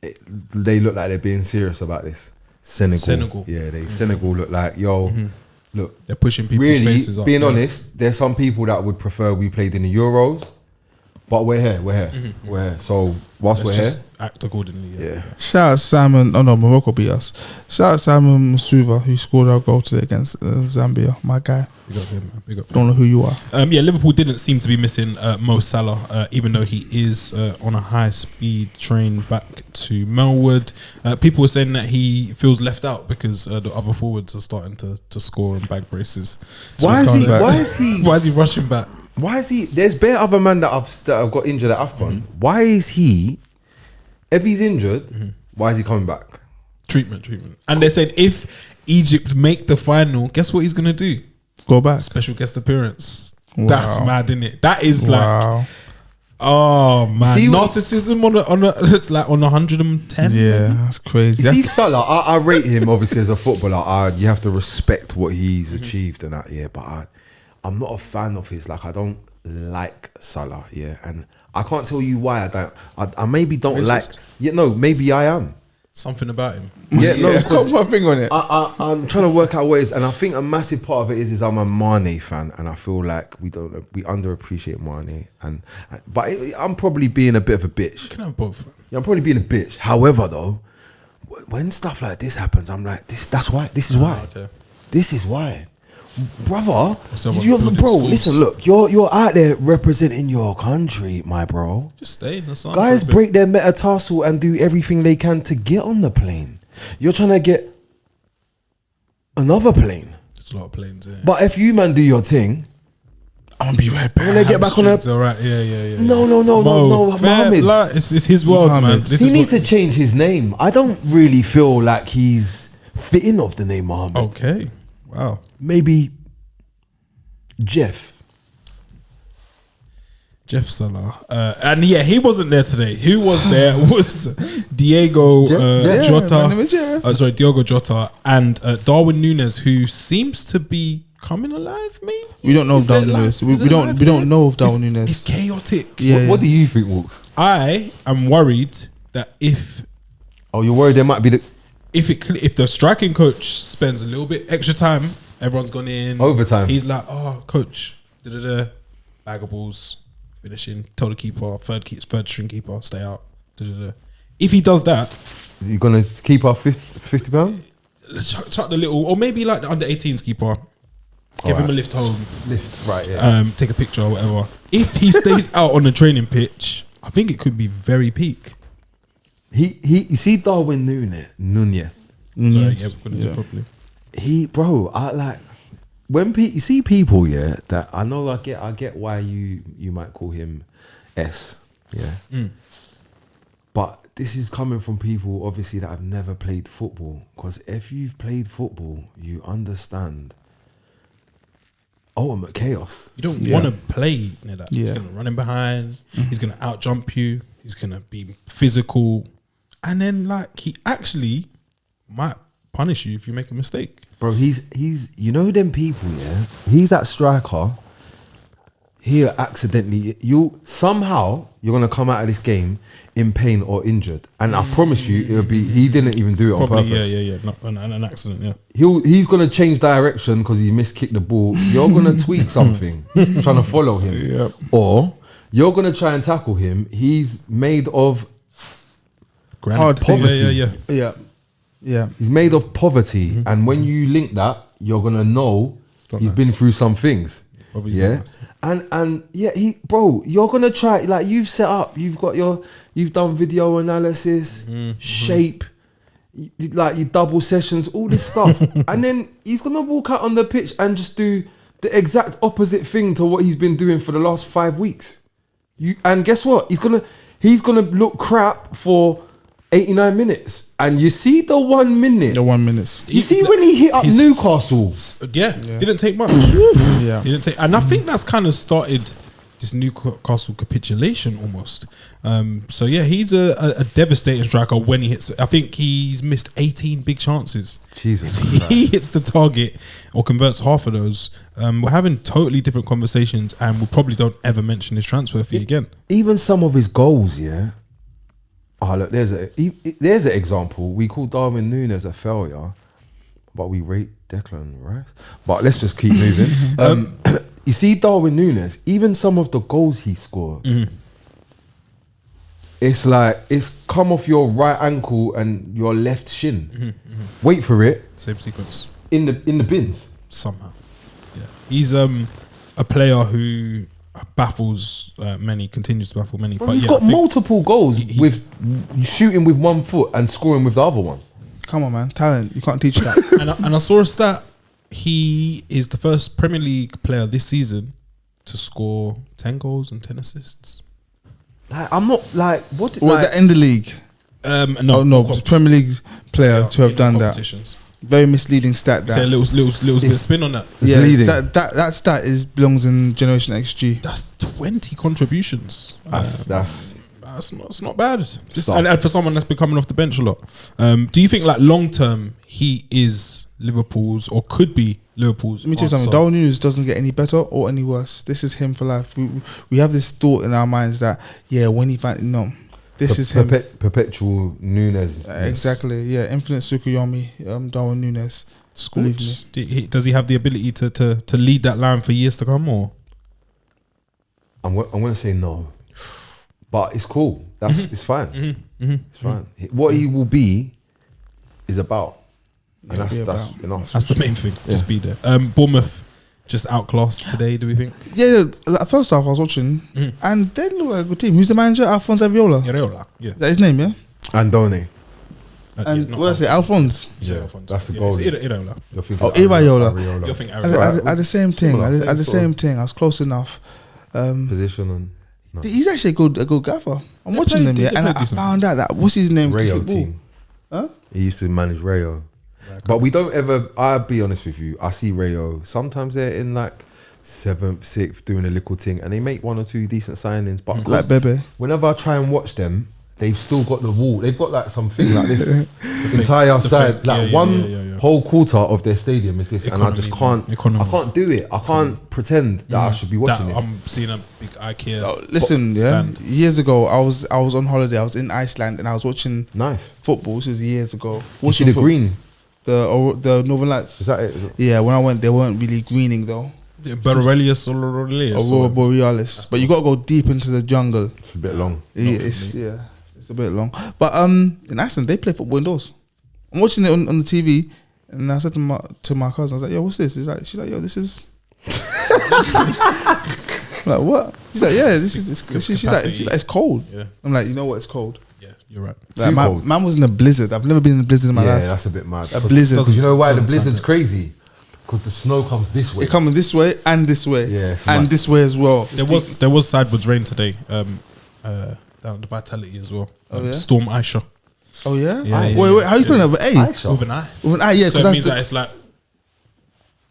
They look like they're being serious about this. Senegal. Yeah, Senegal look like look. They're pushing people's Really, faces up. being yeah. honest, there's some people that would prefer we played in the Euros, but we're here. We're here. So whilst Let's we're here, just act accordingly. yeah. Shout out Simon. Oh no, Morocco beat us. Shout out Simon Masuva, who scored our goal today against Zambia. My guy. Big up him, man. Big up. Don't know who you are. Yeah, Liverpool didn't seem to be missing Mo Salah, even though he is on a high-speed train back to Melwood. People were saying that he feels left out because the other forwards are starting to score and bag braces. So Why he is can't he? back. Why is he? Why is he rushing back? Why is he? There's bare other man that I've got injured at AFCON. Why is he? If he's injured, why is he coming back? Treatment. And they said if Egypt make the final, guess what he's gonna do? Go back. Special guest appearance. Wow. That's mad, isn't it? That is Wow. like, oh man, See, narcissism on a like on 110. Yeah, that's crazy. You see, That's, Salah, I rate him obviously as a footballer. You have to respect what he's achieved and that. Yeah, but I'm not a fan of his. Like, I don't like Salah. Yeah, and I can't tell you why I don't. I maybe don't Racist. like. Yeah, no, maybe I am. Something about him. Yeah, no, yeah, because got my finger on it. I'm trying to work out ways, and I think a massive part of it is I'm a Mane fan, and I feel like we underappreciate Mane, but I'm probably being a bit of a bitch. Can have both. Yeah, I'm probably being a bitch. However, though, when stuff like this happens, I'm like, this is why. Okay. This is why. brother. So building schools. Listen, look, you're out there representing your country, my bro. Just stay in the sun. Guys break their metatarsal and do everything they can to get on the plane. You're trying to get another plane. There's a lot of planes. Yeah. But if you man do your thing, I'm gonna be right back. when they get back on It's a all right. Yeah. no, Fair, Mohammed. like, it's his world, man. Mohammed. This He is needs what- to change his name. I don't really feel like he's fitting of the name Mohammed. Okay. Wow. Maybe Jeff. Jeff Salah. And yeah, he wasn't there today. Who was there was Diego my name is Jota. Jeff. Diogo Jota and Darwin Nunes, who seems to be coming alive, maybe? We don't know if Is there Darwin Nunes. life? Is We there don't. life We don't there? know if Darwin It's Nunes. chaotic. Yeah. What do you think, Walks? I am worried that if Oh, you're worried there might be the if the striking coach spends a little bit extra time, everyone's gone in Overtime. He's like, oh, coach, bag of balls, finishing. Tell the keeper, third string keeper, stay out. If he does that, you're gonna keep our £50. chuck the little, or maybe like the under 18s keeper, give him a lift home, Lift, right? Yeah. take a picture or whatever. If he stays out on the training pitch, I think it could be very peak. You see Darwin Nunes. Sorry, yeah, we're gonna do it properly. Bro, I like when you see people, that I know. I get why you might call him S, but this is coming from people obviously that have never played football. Because if you've played football, you understand ultimate chaos. You don't want to play near that. He's Yeah. gonna run in behind. He's gonna out jump you. He's gonna be physical, and then like he actually might punish you if you make a mistake. Bro, he's you know them people, he's that striker. Here accidentally you're gonna come out of this game in pain or injured, and I promise you it'll be he didn't even do it on Probably, purpose. yeah, not an accident. Yeah, He's gonna change direction because he miskicked the ball. You're gonna tweak something trying to follow him, Yep. or you're gonna try and tackle him. He's made of Hard poverty. Yeah. He's made of poverty, and when you link that, you're gonna know not he's nice. been through some things. Probably Yeah, and you're gonna try, like you've set up, you've done video analysis, shape, like your double sessions, all this stuff, and then he's gonna walk out on the pitch and just do the exact opposite thing to what he's been doing for the last 5 weeks. And guess what? He's gonna look crap for 89 minutes, and you see the 1 minute. The 1 minute. You see when he hit up His- Newcastle. Didn't take much. Yeah. Didn't take, and I think that's kind of started this Newcastle capitulation almost. So yeah, he's a devastating striker when he hits. I think he's missed 18 big chances. Jesus If he hits the target or converts half of those, we're having totally different conversations, and we probably don't ever mention his transfer fee again. Even some of his goals, Oh, look, there's an example. We call Darwin Nunes a failure, but we rate Declan Rice. But let's just keep moving. You see Darwin Nunes, even some of the goals he scored, it's like it's come off your right ankle and your left shin. Wait for it, Same sequence in the bins. somehow. Yeah, he's a player who baffles many, continues to baffle many. Bro, but he's yeah, got I think multiple goals he's- with shooting with one foot and scoring with the other one. Come on, man. Talent. You can't teach that. and I saw a stat. He is the first Premier League player this season to score 10 goals and 10 assists. Like, I'm not like what. Or was that in the league? No, Oh no, it's Premier League player to have done that. competitions. Very misleading stat. Say a That. little bit of spin on that. It's Yeah, leading. that stat belongs in Generation XG. That's 20 contributions. That's It's not bad. Stuff. And for someone that's been coming off the bench a lot. Do you think like long term he is Liverpool's or could be Liverpool's? Let me tell you something. answer? Darwin Nunes doesn't get any better or any worse. This is him for life. We have this thought in our minds that when he find this is him. perpetual Nunes. Exactly. Yeah. Infinite Tsukuyomi. Darwin Nunes. Believe me. Does he have the ability to lead that line for years to come? Or I'm gonna say no, but it's cool. It's fine. It's fine. What he will be is about, and that's be that's about. enough. that's the main thing. Just be there. Bournemouth just outclassed today, do we think? Yeah, at first half I was watching, and they look like a good team. Who's the manager? Alphonse Aviola. Areola, yeah. Is that his name? Yeah. Andone. And what did I say? Alphonse. Yeah, that's the goal. It's Areola. Oh, Areola. You're thinking At Areola. the same thing. Similar, At same the sort same of thing. I was close enough. Position and He's actually a good gaffer. I'm They watching played- them, yeah, they and played I decent. found out that what's his name? Rayo Cricket ball. team. Huh? He used to manage Rayo. But we don't ever, I'll be honest with you, I see Rayo, sometimes they're in like 7th, 6th, doing a little thing, and they make 1 or 2 decent signings. But Like Bebe. whenever I try and watch them, they've still got the wall. They've got like something like this entire side, like one whole quarter of their stadium is this, and I just can't. Economy. I can't do it. I can't pretend that I should be watching this. I'm seeing a big IKEA. Oh, listen, stand. years ago I was on holiday. I was in Iceland and I was watching Nice. football. This was years ago. You see Watching the foot- green? the Northern Lights. Is that it? Yeah, when I went, they weren't really greening though. Borrelius or Aurelius. Aurora Borealis, but you got to go deep into the jungle. It's a bit long. It's a bit long. But in Iceland they play football indoors. I'm watching it on the TV, and I said to my cousin, I was like, "Yo, what's this?" She's like, "Yo, this is." I'm like, what? She's like, "Yeah, this is." She's like, "It's cold." Yeah. I'm like, "You know what? It's cold." Yeah, you're right. Like, Too cold. man was in a blizzard. I've never been in a blizzard in my Yeah, life. that's a bit mad. A blizzard. Because you know why the Doesn't sound blizzard's crazy? Because the snow comes this way. It coming this way and this way, Yeah, it's and mad. this way as well. There was sideways rain today. Down the Vitality as well. yeah? Storm Aisha Oh yeah. Yeah, yeah, Wait, how you spelling that? With A? Aisha. with an I. With an I, yeah. So it Because means that it's like,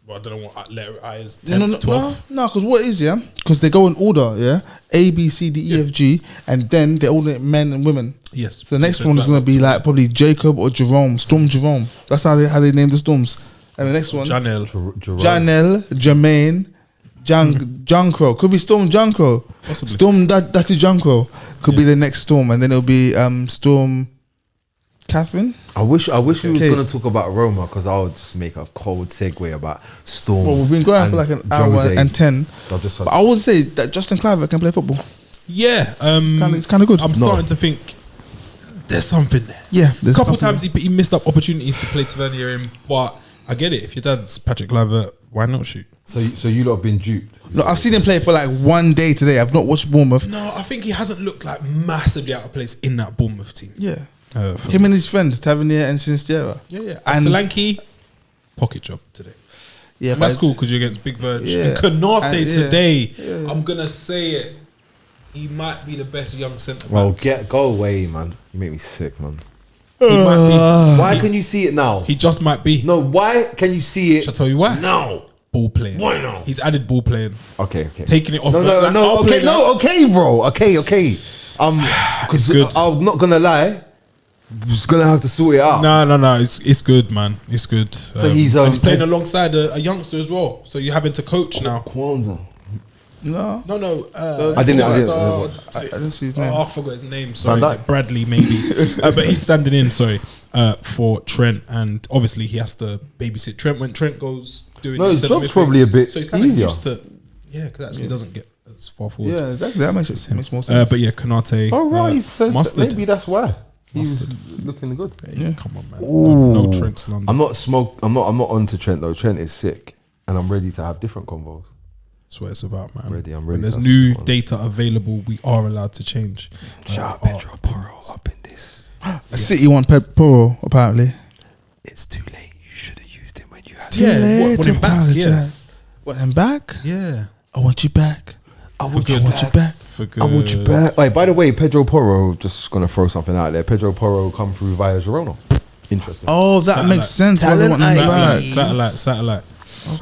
well, I don't know what letter I is. 10th, no, 12th. no. Because what is because they go in order, yeah. A B C D E F G, and then they order men and women. Yes. So the next one is gonna be like probably Jacob or Jerome, Storm Jerome. That's how they name the storms. And the next one, Janelle. Janelle, Jermaine, Junkro. Could be Storm Junkro. Possibly. Storm That's Junkro. Could be the next storm, and then it'll be Storm Catherine. I wish we was Okay. gonna talk about Roma because I would just make a cold segue about storms. Well, we've been going for like an hour Jose. and 10. I'll just But I would say that Justin Kluivert can play football. Yeah. It's kind of good. I'm starting to think there's something there. Yeah, A there's couple something times he missed up opportunities to play Tavernier in, but I get it. If your dad's Patrick Kluivert, why not shoot? So you lot have been duped. No, I've seen him play for like one day today. I've not watched Bournemouth. No, I think he hasn't looked like massively out of place in that Bournemouth team. Yeah. For Him and his friends, Tavernier and Sinisterra. Yeah. And And Solanke, pocket job today. yeah, And but that's it's- cool because you're against Big Verge. Yeah. And Konate And, yeah. today, Yeah. I'm going to say it, he might be the best young centre Well, back. go away, man. You make me sick, man. He might Why can you see it now? be. He just might be. No, why can you see it? Shall I tell you why? now? Ball playing. Why not? He's added ball playing. Okay. Taking it off. No, like, I'll play that. okay, bro. Okay. Because good. I'm not gonna lie. Just gonna have to sort it out. No. It's good, man. It's good. So he's, he's playing has- alongside a youngster as well. So you're having to coach now. Kwanzaa. No, No. I didn't- I don't see his name. I forgot his name. Sorry, Van it's Dijk? Bradley maybe. But he's standing in. Sorry, for Trent, and obviously he has to babysit Trent when Trent goes doing. No, his centre job's midfield. probably a bit So he's kind of easier. used to. Yeah, because actually he doesn't get as far forward. Yeah, exactly. That makes more sense. But yeah, Konate. Oh right, so mustard. maybe that's why he's looking good. Yeah, come on, man. Ooh. No Trent's London. I'm not onto Trent though. Trent is sick, and I'm ready to have different convos. That's what it's about, man. I'm ready When there's to new have some fun. data available, we are allowed to change. Shout out our Pedro Porro up in this. City want Pep Poro apparently. It's too late. You should have used him when you had Yeah, Too what late him to back? Yeah. apologize. Want him back? Yeah. I want you back. I I want you back. For good. I want you back. Wait, by the way, Pedro Porro, just gonna throw something out there. Pedro Porro come through via Girona. Interesting. Oh, that Satellite. makes sense. Why they want him back. Satellite.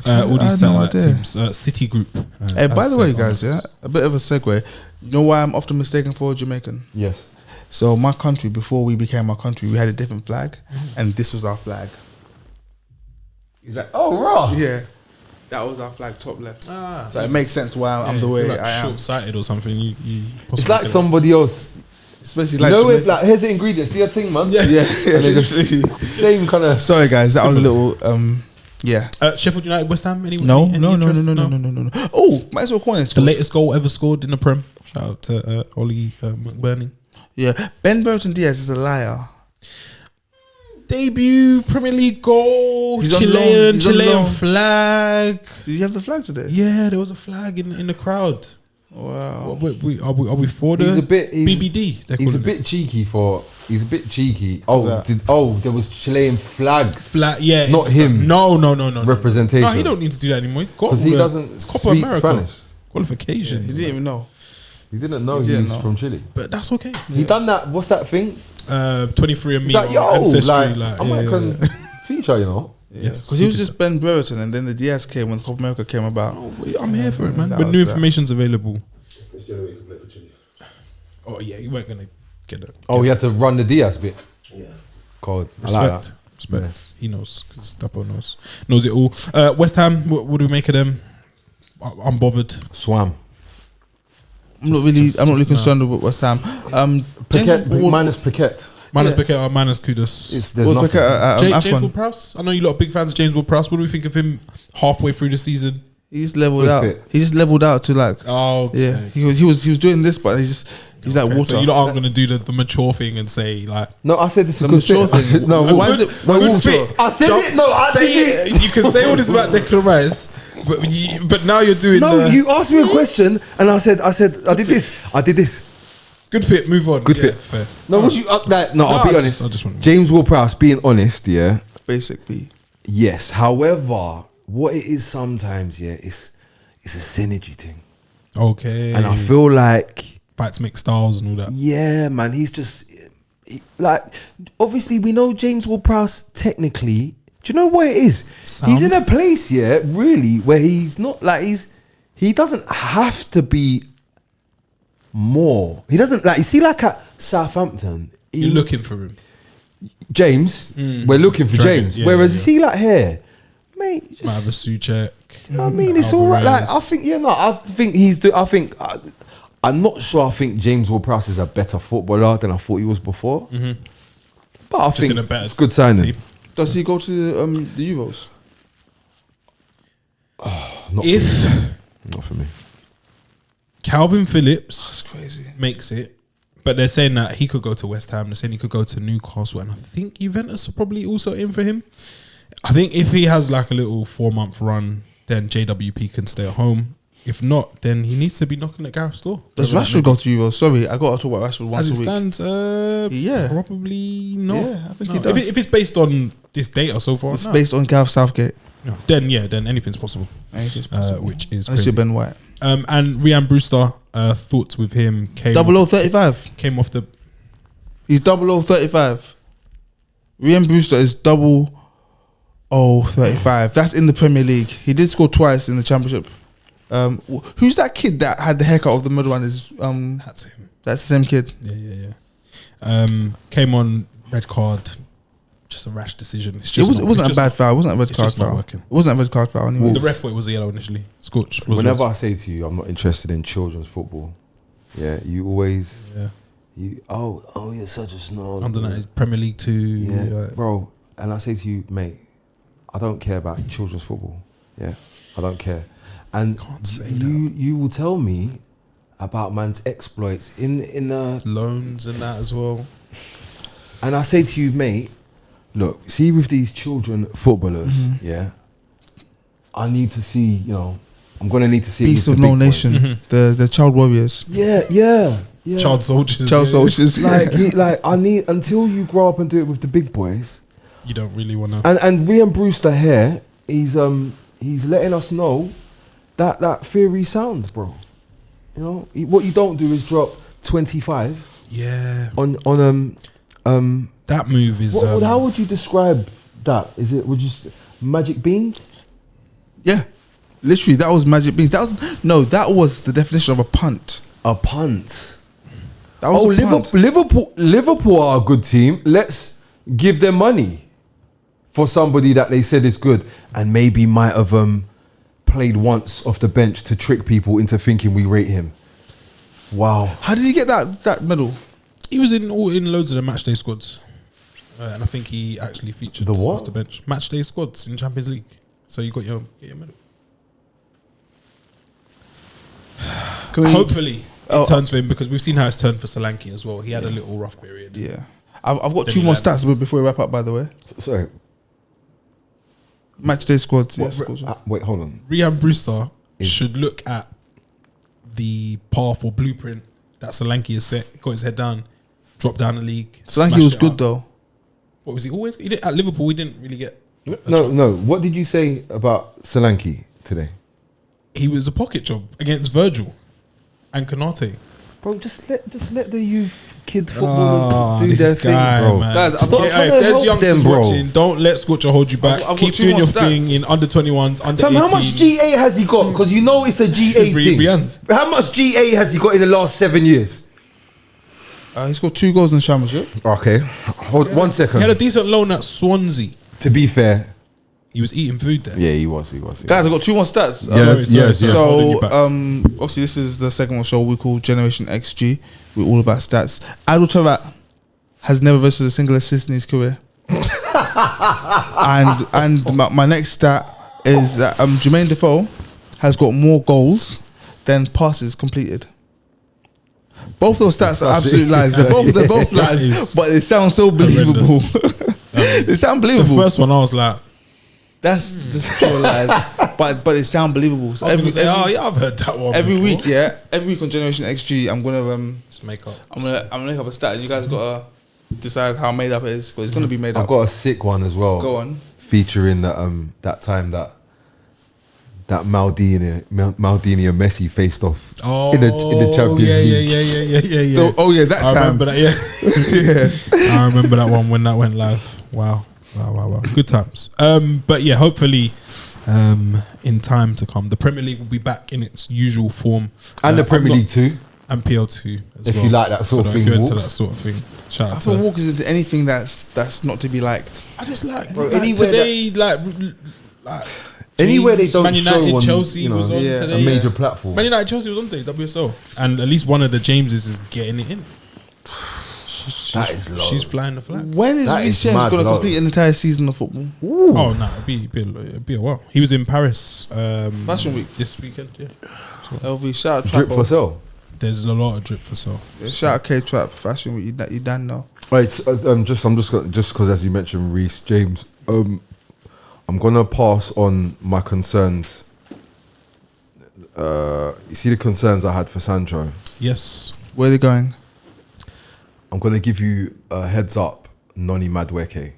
All I these had no satellite idea. teams. City Group. Hey, by as the way, they're guys, on. yeah, a bit of a segue. You know why I'm often mistaken for a Jamaican? Yes. So my country, before we became our country, we had a different flag, and this was our flag. Is that? Oh, raw. Yeah, that was our flag, top left. Ah. So it makes sense why I'm the way You're like I am. short-sighted or something. You It's possibly like get it. somebody else. Especially You like, know, it, Jamaican. like here's the ingredients. Do your thing, man. yeah. And they just same kind of. Sorry, guys, that was a little. Yeah. Sheffield United, West Ham. Anyone? No. any interest? No. Oh, might as well call it. The latest goal ever scored in the Prem. Shout out to Ollie McBurney. Yeah, Ben Burton Diaz is a liar. Debut Premier League goal. He's on loan. He's on Chilean loan. flag. Did you have the flag today? Yeah, there was a flag in the crowd. Wow. Are we for the BBD? He's a bit cheeky. Oh, there was Chilean flags. Yeah, not him. No. Representation. No, he don't need to do that anymore. Because he doesn't speak Spanish. Qualification. He didn't even know. He didn't know he was from Chile. But that's okay. He done that. What's that thing? 23andMe. He's like, yo, ancestry. I might can feature, you know. Yes, because he was just Ben Brereton, and then the Diaz came when Copa America came about. I'm here for it, man. But new information's available. It's the only way you can play for Chile. Oh yeah, you weren't gonna get it. Oh, he had to run the Diaz bit. Yeah. God, Respect. I like that. Respect. Yes. He knows because Dapo knows it all. West Ham. What do we make of them? I'm bothered. Swam. I'm not really concerned with West Ham. Paquette, minus Paquette. Minus Paquette or minus Kudus. There's nothing. James Ward-Prowse. I know you lot are big fans of James Ward-Prowse. What do we think of him halfway through the season? He's leveled Good out. fit. He just leveled out to like. Oh, okay. Yeah. He was doing this, but he's like water. So you lot aren't going to do the mature thing and say like. No, I said this is The a good mature fit. thing. No, Why is it? Why Good water? fit. I said it. No, I Say did it. You can say all this about Declan Rice, but now you're doing. No, you asked me a question, and I said, I did this. Good fit. Move on. Good Yeah, fit. Fair. No, was you up that? No, I'll be I honest. just want- James Ward-Prowse, being honest, yeah, Basic B. yes. However, what it is sometimes, yeah, it's a synergy thing, Okay. and I feel like, fights mixed styles and all that. yeah, man, he's just like, obviously we know James Ward-Prowse technically. Do you know what it is? Sound? He's in a place, yeah, really, where he's not like he doesn't have to be more. He doesn't like. You see, like at Southampton, You're looking for him. James. We're looking for Dragon, James. yeah, Whereas yeah. you see, like here, mate. Might have a Suchek. I mean, it's all right. Like I think, I think I'm not sure. I think James Ward-Prowse is a better footballer than I thought he was before. But I think in a better it's good signing. team. Does he go to the Euros? Not for me. Calvin Phillips That's crazy. makes it, but they're saying that he could go to West Ham. They're saying he could go to Newcastle, and I think Juventus are probably also in for him. I think if he has like a little 4-month run, then JWP can stay at home. If not, then he needs to be knocking at Gareth's door. Does Rashford go to Euros? Sorry, I got to talk about Rashford once As it a week. stands, Yeah. probably not. Yeah, I think No. he does. If it's based on this data so far, It's no. based on Gareth Southgate. No. Then anything's possible. Anything's possible. Which is Unless crazy. you're Ben White. And Rhian Brewster, thoughts with him came 0035. came off the. He's 0035. Rhian Brewster is 0035. That's in the Premier League. He did score twice in the Championship. Who's that kid that had the haircut of the middle one? Is That's him. that's the same kid? Yeah. Came on red card. Just a rash decision. It's It just wasn't a bad foul. It wasn't a red it's card just not foul. working. It wasn't a red card foul anyway. The ref thought it was a yellow initially. Scorch. Whenever I say to you, I'm not interested in children's football. Yeah, you always. Yeah. You're such a snob. Under that Premier League 2. Yeah, bro. And I say to you, mate, I don't care about children's football. Yeah, I don't care. And Can't say you will tell me about man's exploits in the. Loans and that as well. And I say to you, mate, look, see with these children footballers, yeah, I need to see. I'm gonna need to see. Beasts with of the No big boys. Nation. The child warriors. Yeah. Child soldiers. Child yeah. soldiers. I need until you grow up and do it with the big boys. You don't really want to. And Rhian Brewster here, he's letting us know that theory sound, bro. What you don't do is drop 25 Yeah. on That move is. how would you describe that? Would you magic beans? Yeah, literally, that was magic beans. That was the definition of a punt. A punt. That was a punt. Liverpool are a good team. Let's give them money for somebody that they said is good and maybe might have played once off the bench to trick people into thinking we rate him. Wow. How did he get that medal? He was in loads of the matchday squads, and I think he actually featured The what? off the bench. Matchday squads in Champions League. So you got your medal. Hopefully it turns for him because we've seen how it's turned for Solanke as well. He had a little rough period. Yeah. I've got two more stats before we wrap up. By the way, Sorry. match day squad. Yes, Wait, hold on. Rhian Brewster should look at the path or blueprint that Solanke has set. Got his head down, dropped down the league. Solanke was good though. What was he always? He did, at Liverpool, he didn't really get. No. What did you say about Solanke today? He was a pocket job against Virgil and Konate. Bro, just let the youth kid footballers do this their guy, thing, bro. man. Guys, Stop I'm trying If to there's help youngsters them, bro. watching, don't let Scorcher hold you back. I've got Keep two doing more your stats. thing in under 21s, under Fam, 18. how much GA has he got? Because you know it's a GA thing. Brian. How much GA has he got in the last 7 years? He's got 2 goals in the championship. Okay, hold 1 second. He had a decent loan at Swansea. To be fair, He was eating food there. yeah, he was. Guys, I've got 2 more stats. Yes. Holding you So, back. obviously, this is the second show we call Generation XG. We're all about stats. Adel Tarat has never registered a single assist in his career. and my next stat is that Jermaine Defoe has got more goals than passes completed. Both those stats are absolute lies. They're both lies, but they sound so believable. They sound believable. The first one, I was like, That's just pure lies, but they sound believable. So I've heard that one. every before. week, every week on Generation XG, I'm gonna Just make up. I'm gonna make up a stat, and you guys gotta decide how made up it is, because it's gonna be made I've up. got a sick one as well. Go on. Featuring that time that Maldini and Messi faced off in the Champions League. Yeah. Oh yeah, that I time. remember that. Yeah, I remember that one when that went live. Wow. Good times. But yeah, hopefully, in time to come, the Premier League will be back in its usual form, And the Premier League too. and PL2 as If well. you like that sort of If thing, you're into Walks. that sort of thing, shout I out thought to. Walkers into anything that's not to be liked. I just like, Bro, like anywhere today, like Anywhere they James, don't Man show United, on, Chelsea you know, was on yeah, today. a major platform. Man United, Chelsea was on today, WSL, and at least one of the Jameses is getting it in. That is low. She's flying the flag. When is That Reece is James mad going to low. complete an entire season of football? Oh no, it'd be a while. He was in Paris Fashion Week this weekend. Yeah, LV, shout out Drip Trap. for sale. there's a lot of drip for sale. Shout out K Trap Fashion Week. You done know. Right, just because as you mentioned Reece James, I'm gonna pass on my concerns. You see the concerns I had for Sancho. Yes, Where are they going? I'm gonna give you a heads up, Noni Madueke.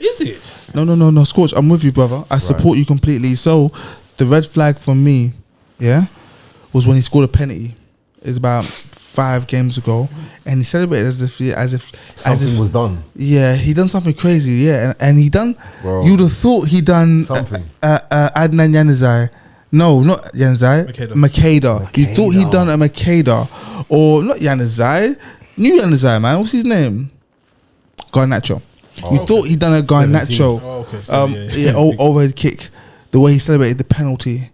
is it? No, Scorch, I'm with you, brother. I support you completely. So, the red flag for me, was when he scored a penalty. It's about 5 games ago, and he celebrated as if Something was done. Yeah, he done something crazy. Yeah, and he done. Bro. You'd have thought he done Something. Adnan Januzaj. No, not Januzaj. Makeda. You thought he done a Makeda, or not Januzaj. New Januzaj, man. What's his name? Garnacho. You thought he done a Garnacho. Oh, okay. So, Overhead kick. The way he celebrated the penalty.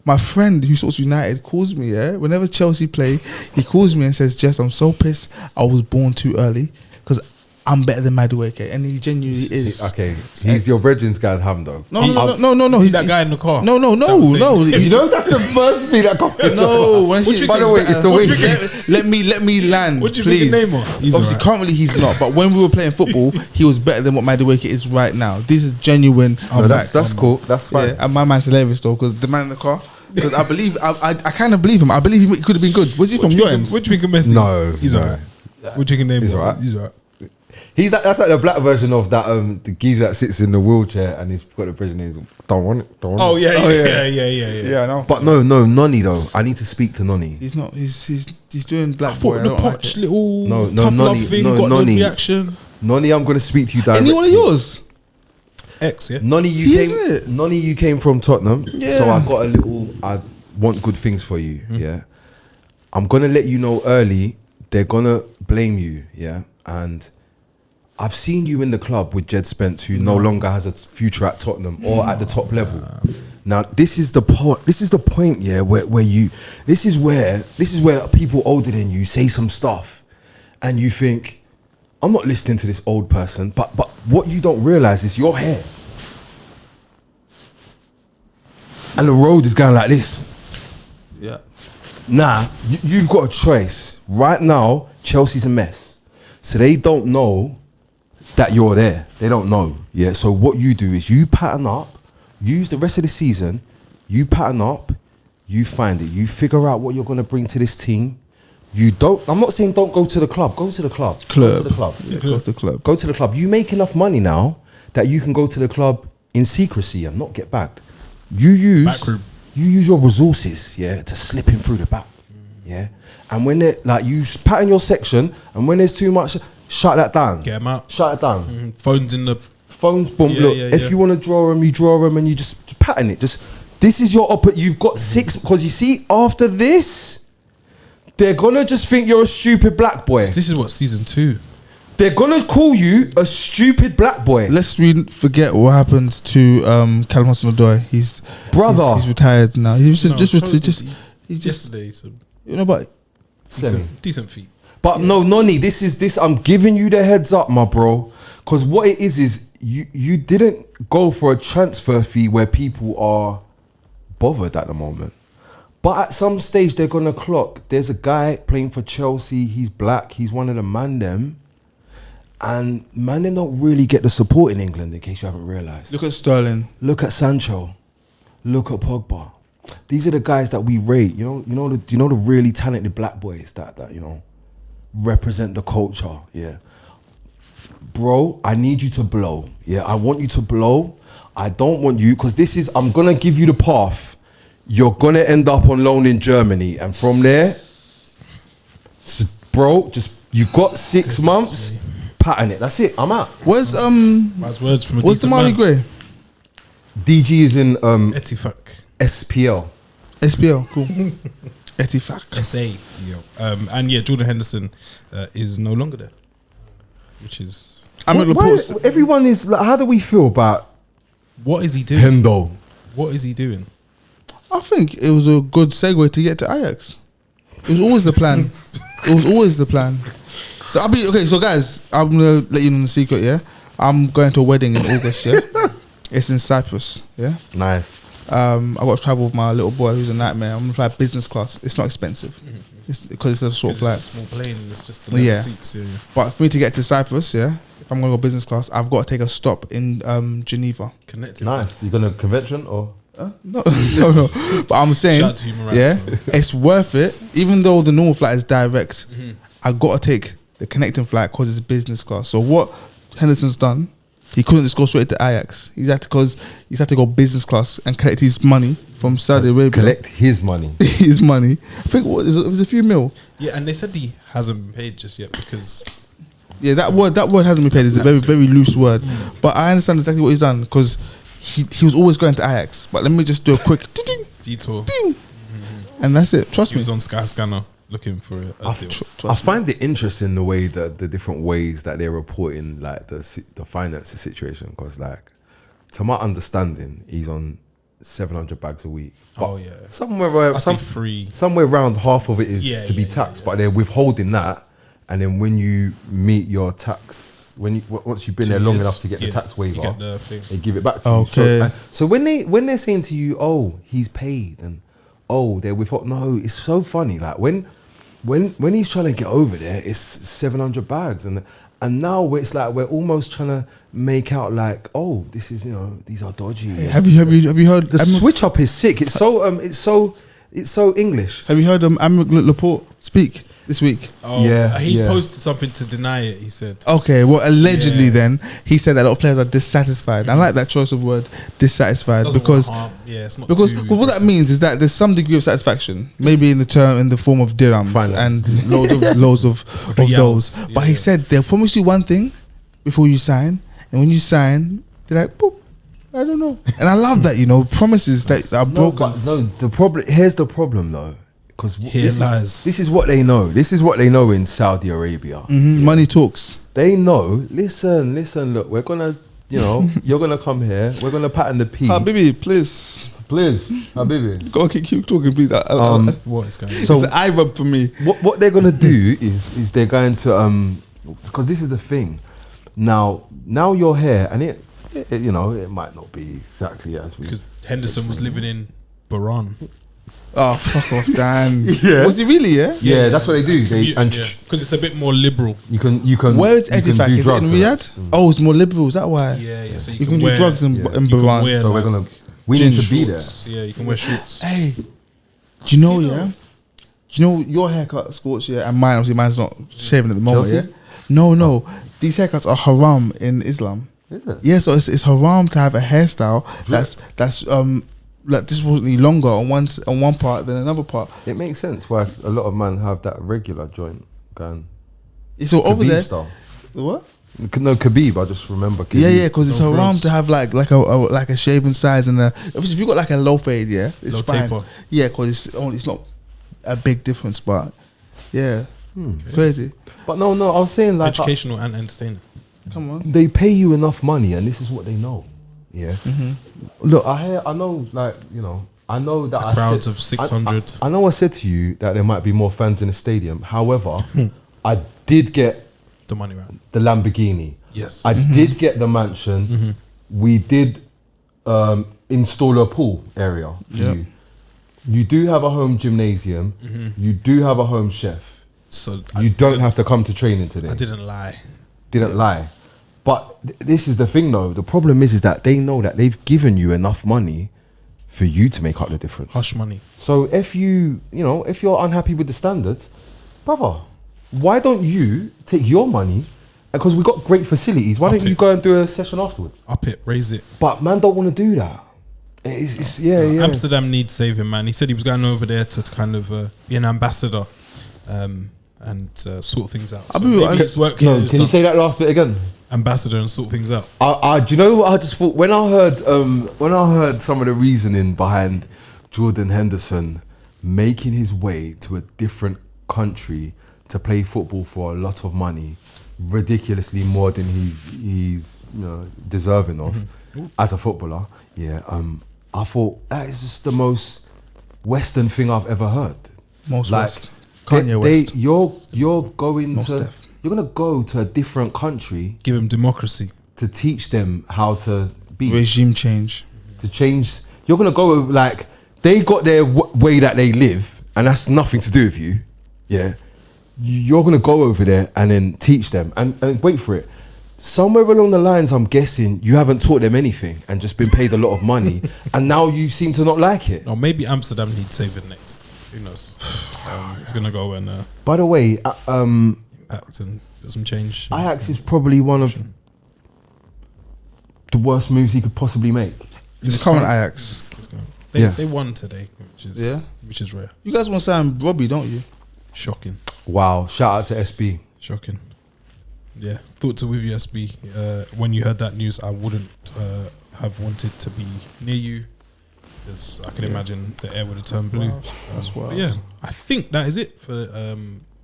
My friend who supports United calls me, whenever Chelsea play, he calls me and says, Jess, I'm so pissed I was born too early because I'm better than Madueke. And he genuinely is. Okay, he's your Virgin's guy at Ham though. No. he's that guy in the car. No. You know that's the first thing that comes. No, when By the way, it's the way. let me land, What do you please. think his name was? He's Obviously, alright. currently he's not, but when we were playing football, he was better than what Madueke is right now. This is genuine. No, facts. that's cool. That's fine. Yeah, and my man's hilarious though, because the man in the car. Because I believe, I kind of believe him. I believe he could have been good. Was he from your end? What do you think of Messi? No, he's no. alright. What do you think name? He's alright. He's alright. That's like the black version of that the geezer that sits in the wheelchair and he's got the Virgin names. Don't want it. Oh yeah. Yeah, I know. But no, Noni though. I need to speak to Noni. He's not. He's doing black I boy. thought I the don't like Poch it. little No, tough Noni, love thing no, got Noni. no reaction. Noni, I'm going to speak to you directly. Any one of yours? X, yeah. Noni, you came from Tottenham, Yeah. so I got a little. I want good things for you. Yeah, I'm gonna let you know early. They're gonna blame you. Yeah, and I've seen you in the club with Jed Spence, who no longer has a future at Tottenham or at the top level. Now this is the point. This is the point. Yeah, where you. This is where people older than you say some stuff, and you think, I'm not listening to this old person. But what you don't realize is your hair. And the road is going like this. Yeah. Nah, you've got a choice. Right now, Chelsea's a mess. So they don't know that you're there. They don't know. Yeah. So what you do is you pattern up, use the rest of the season, you pattern up, you find it, you figure out what you're gonna bring to this team. You don't. I'm not saying don't go to the club. Go to the club. Go to the club. Yeah, go to the club. Go to the club. You make enough money now that you can go to the club in secrecy and not get bagged. You use your resources, yeah, to slip in through the back, yeah. And when they like you pattern your section, and when there's too much, shut that down. Get them out. Shut it down. Phones in the. Phones, boom. Yeah, Look, yeah, if yeah. you want to draw them, you draw them, and you just pattern it. Just this is your you've got 6 because you see after this. They're gonna just think you're a stupid black boy. This is what season 2. They're gonna call you a stupid black boy. Let's forget what happened to Callum Hudson-Odoi. He's retired now. He was just yesterday. So you know, but decent feat. But no, Noni, this. I'm giving you the heads up, my bro, because what it is you didn't go for a transfer fee where people are bothered at the moment. But at some stage they're gonna clock. There's a guy playing for Chelsea. He's black. He's one of the man them. And man, they don't really get the support in England. In case you haven't realised. look at Sterling. Look at Sancho. Look at Pogba. These are the guys that we rate. You know the really talented black boys that represent the culture. Yeah, bro. I need you to blow. Yeah, I want you to blow. I don't want you because this is. I'm gonna give you the path. You're gonna end up on loan in Germany, and from there, bro, just you got 6 months. Pattern it. That's it. I'm out. Where's Words from a what's the decent Marley man. Gray? DG is in Etifak. SPL. SPL, cool. Etifak. SA. And yeah, Jordan Henderson is no longer there, which is I'm at Why Laporte. everyone is like, how do we feel about what is he doing? Hendo? What is he doing? I think it was a good segue to get to Ajax. It was always the plan. It was always the plan. So I'll be okay. So guys, I'm gonna let you know the secret. Yeah, I'm going to a wedding in August. Yeah, it's in Cyprus. Yeah, Nice. I got to travel with my little boy who's a nightmare. I'm gonna fly business class. It's not expensive. It's because it's a short It's flight. a small plane. It's just the Yeah. seats. Yeah. But for me to get to Cyprus, yeah, if I'm gonna go business class, I've got to take a stop in Geneva. Connected. Nice. You gonna convention or? No, no. But I'm saying, Shout out to Human Rights, yeah, man. it's worth it. Even though the normal flight is direct, I got to take the connecting flight because it's business class. So what Henderson's done, he couldn't just go straight to Ajax. He's had to go business class and collect his money from Saudi Arabia. Collect his money. his money. I think it was a few mil. Yeah, and they said he hasn't been paid just yet because Yeah, that word hasn't been paid. It's a very, very loose word. But I understand exactly what he's done because he was always going to Ajax. But let me just do a quick detour. and that's it. Trust He me. was on Sky Scanner looking for a deal. I find it interesting the way that the different ways that they're reporting like the finances situation, because like to my understanding, he's on 700 bags a week. But Oh, yeah. somewhere I see 3. somewhere around half of it is Yeah, to be yeah, taxed, yeah. but they're withholding that, and then when you meet your tax, once you've been 2 there long years, enough to get the tax waiver, you get the thing. they give it back to Okay. you. So when they're saying to you, oh, he's paid, and oh, they're withhold. No, it's so funny. Like when he's trying to get over there, it's 700 bags, and now it's like we're almost trying to make out like, oh, this is these are dodgy. Have you heard The switch up is sick. It's so English. Have you heard Aymeric Laporte speak this week? Oh, Yeah, he yeah. posted something to deny it. He said, Okay, well, allegedly, Yeah. then he said that a lot of players are dissatisfied. I like that choice of word, dissatisfied, doesn't because want harm. Yeah, it's not because too well, what that aggressive. means is that there's some degree of satisfaction, maybe in the form of dirhams Finance. and loads of Riyals, those. But he yeah. said they'll promise you one thing before you sign, and when you sign, they're like, boop, I don't know. And I love that, promises that are broken. Here's the problem though, because Here lies. this is what they know. This is what they know in Saudi Arabia. Money talks. They know. Listen. Look, we're gonna, you're gonna come here. We're gonna pattern the P. Baby, please. Please, Habibi. Go on, keep talking, please. What is going on? So it's an eye rub for me. what they're gonna do is they're going to because this is the thing. Now you're here, and it might not be exactly as we. Because Henderson was living in Bahrain. Oh, fuck off, Dan. Yeah. Was he really? Yeah, that's what they do. Because it's a bit more liberal. You can. Where is you can Edifac? do Is it drugs in with Riyadh? it. Oh, it's more liberal. Is that why? Yeah. So You can do drugs in you can Bahrain. wear, So like, we need to be there. shorts. Yeah, you can wear shorts. Hey, do you know? Yeah. Do you know your haircut, Scorch? Yeah, and mine. Obviously, mine's not shaving at the moment. Chelsea? Yeah. No. These haircuts are haram in Islam. Is it? Yeah, so it's haram to have a hairstyle that's like disproportionately longer on one part than another part. It makes sense why a lot of men have that regular joint going. So over Khabib there, style. what? No, Khabib. I just remember. Khabib. Yeah, because it's No haram grills. to have like a shaving size and obviously if you got like a low fade, yeah, it's Low fine. taper. Yeah, because it's not a big difference, but yeah, crazy. But no, I was saying like Educational and entertaining. Come on, they pay you enough money, and this is what they know. Yeah. Look, I know, like I know that Crowds of 600. I know I said to you that there might be more fans in the stadium. However, I did get The money round. the Lamborghini. Yes. I did get the mansion. We did install a pool area for Yep. you. You do have a home gymnasium. You do have a home chef. So You don't have to come to training today. I didn't lie. Didn't lie. But this is the thing though. The problem is that they know that they've given you enough money for you to make up the difference. Hush money. So if if you're unhappy with the standards, brother, why don't you take your money? Because we've got great facilities. Why Up don't you it. go and do a session afterwards? Up it, raise it. But man don't want to do that. It's yeah. Amsterdam needs saving, man. He said he was going over there to kind of be an ambassador and sort things out. So maybe his work here No, is can you done. say that last bit again? Ambassador and sort things out. Do you know what I just thought when I heard some of the reasoning behind Jordan Henderson making his way to a different country to play football for a lot of money, ridiculously more than he's deserving of as a footballer. Yeah, I thought that is just the most Western thing I've ever heard. Most Like, West, Kanye West. You're going Most to def. you're gonna go to a different country Give him democracy. to teach them how to be, Regime change. to change. You're gonna go with, like, they got their way that they live, and that's nothing to do with you. Yeah, you're gonna go over there and then teach them, and wait for it. Somewhere along the lines, I'm guessing you haven't taught them anything and just been paid a lot of money, and now you seem to not like it. Or maybe Amsterdam needs saving next. Who knows? He's gonna go and By the way, impact and get some change. Ajax is probably one of the worst moves he could possibly make. It's current Ajax. They won today, Yeah. which is rare. You guys want to sign Robbie, don't you? Shocking. Wow! Shout out to SB. Shocking. Yeah, thought to with you, SB. When you heard that news, I wouldn't have wanted to be near you, because I can imagine the air would have turned blue. That's wild. But yeah, I think that is it for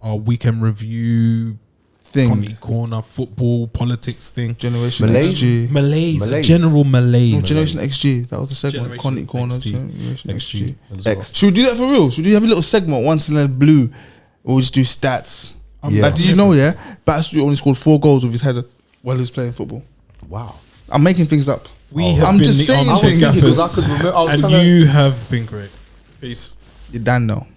our weekend review Thing. Connie Corner football politics thing. Generation Malaise? XG. Malaise, general malaise. No, Generation XG. That was the segment. Generation Connie Corner. XT. Generation XG. XG as well. X. Should we do that for real? Should we have a little segment once in a blue? Or we just do stats? Yeah. Like, did you know, yeah? Backstreet only scored 4 goals with his header while he was playing football. Wow. I'm making things up. We have I'm been just the saying armchair things. Because I gaffers, could remember- I was and trying to- you have been great. Peace. You Dan know.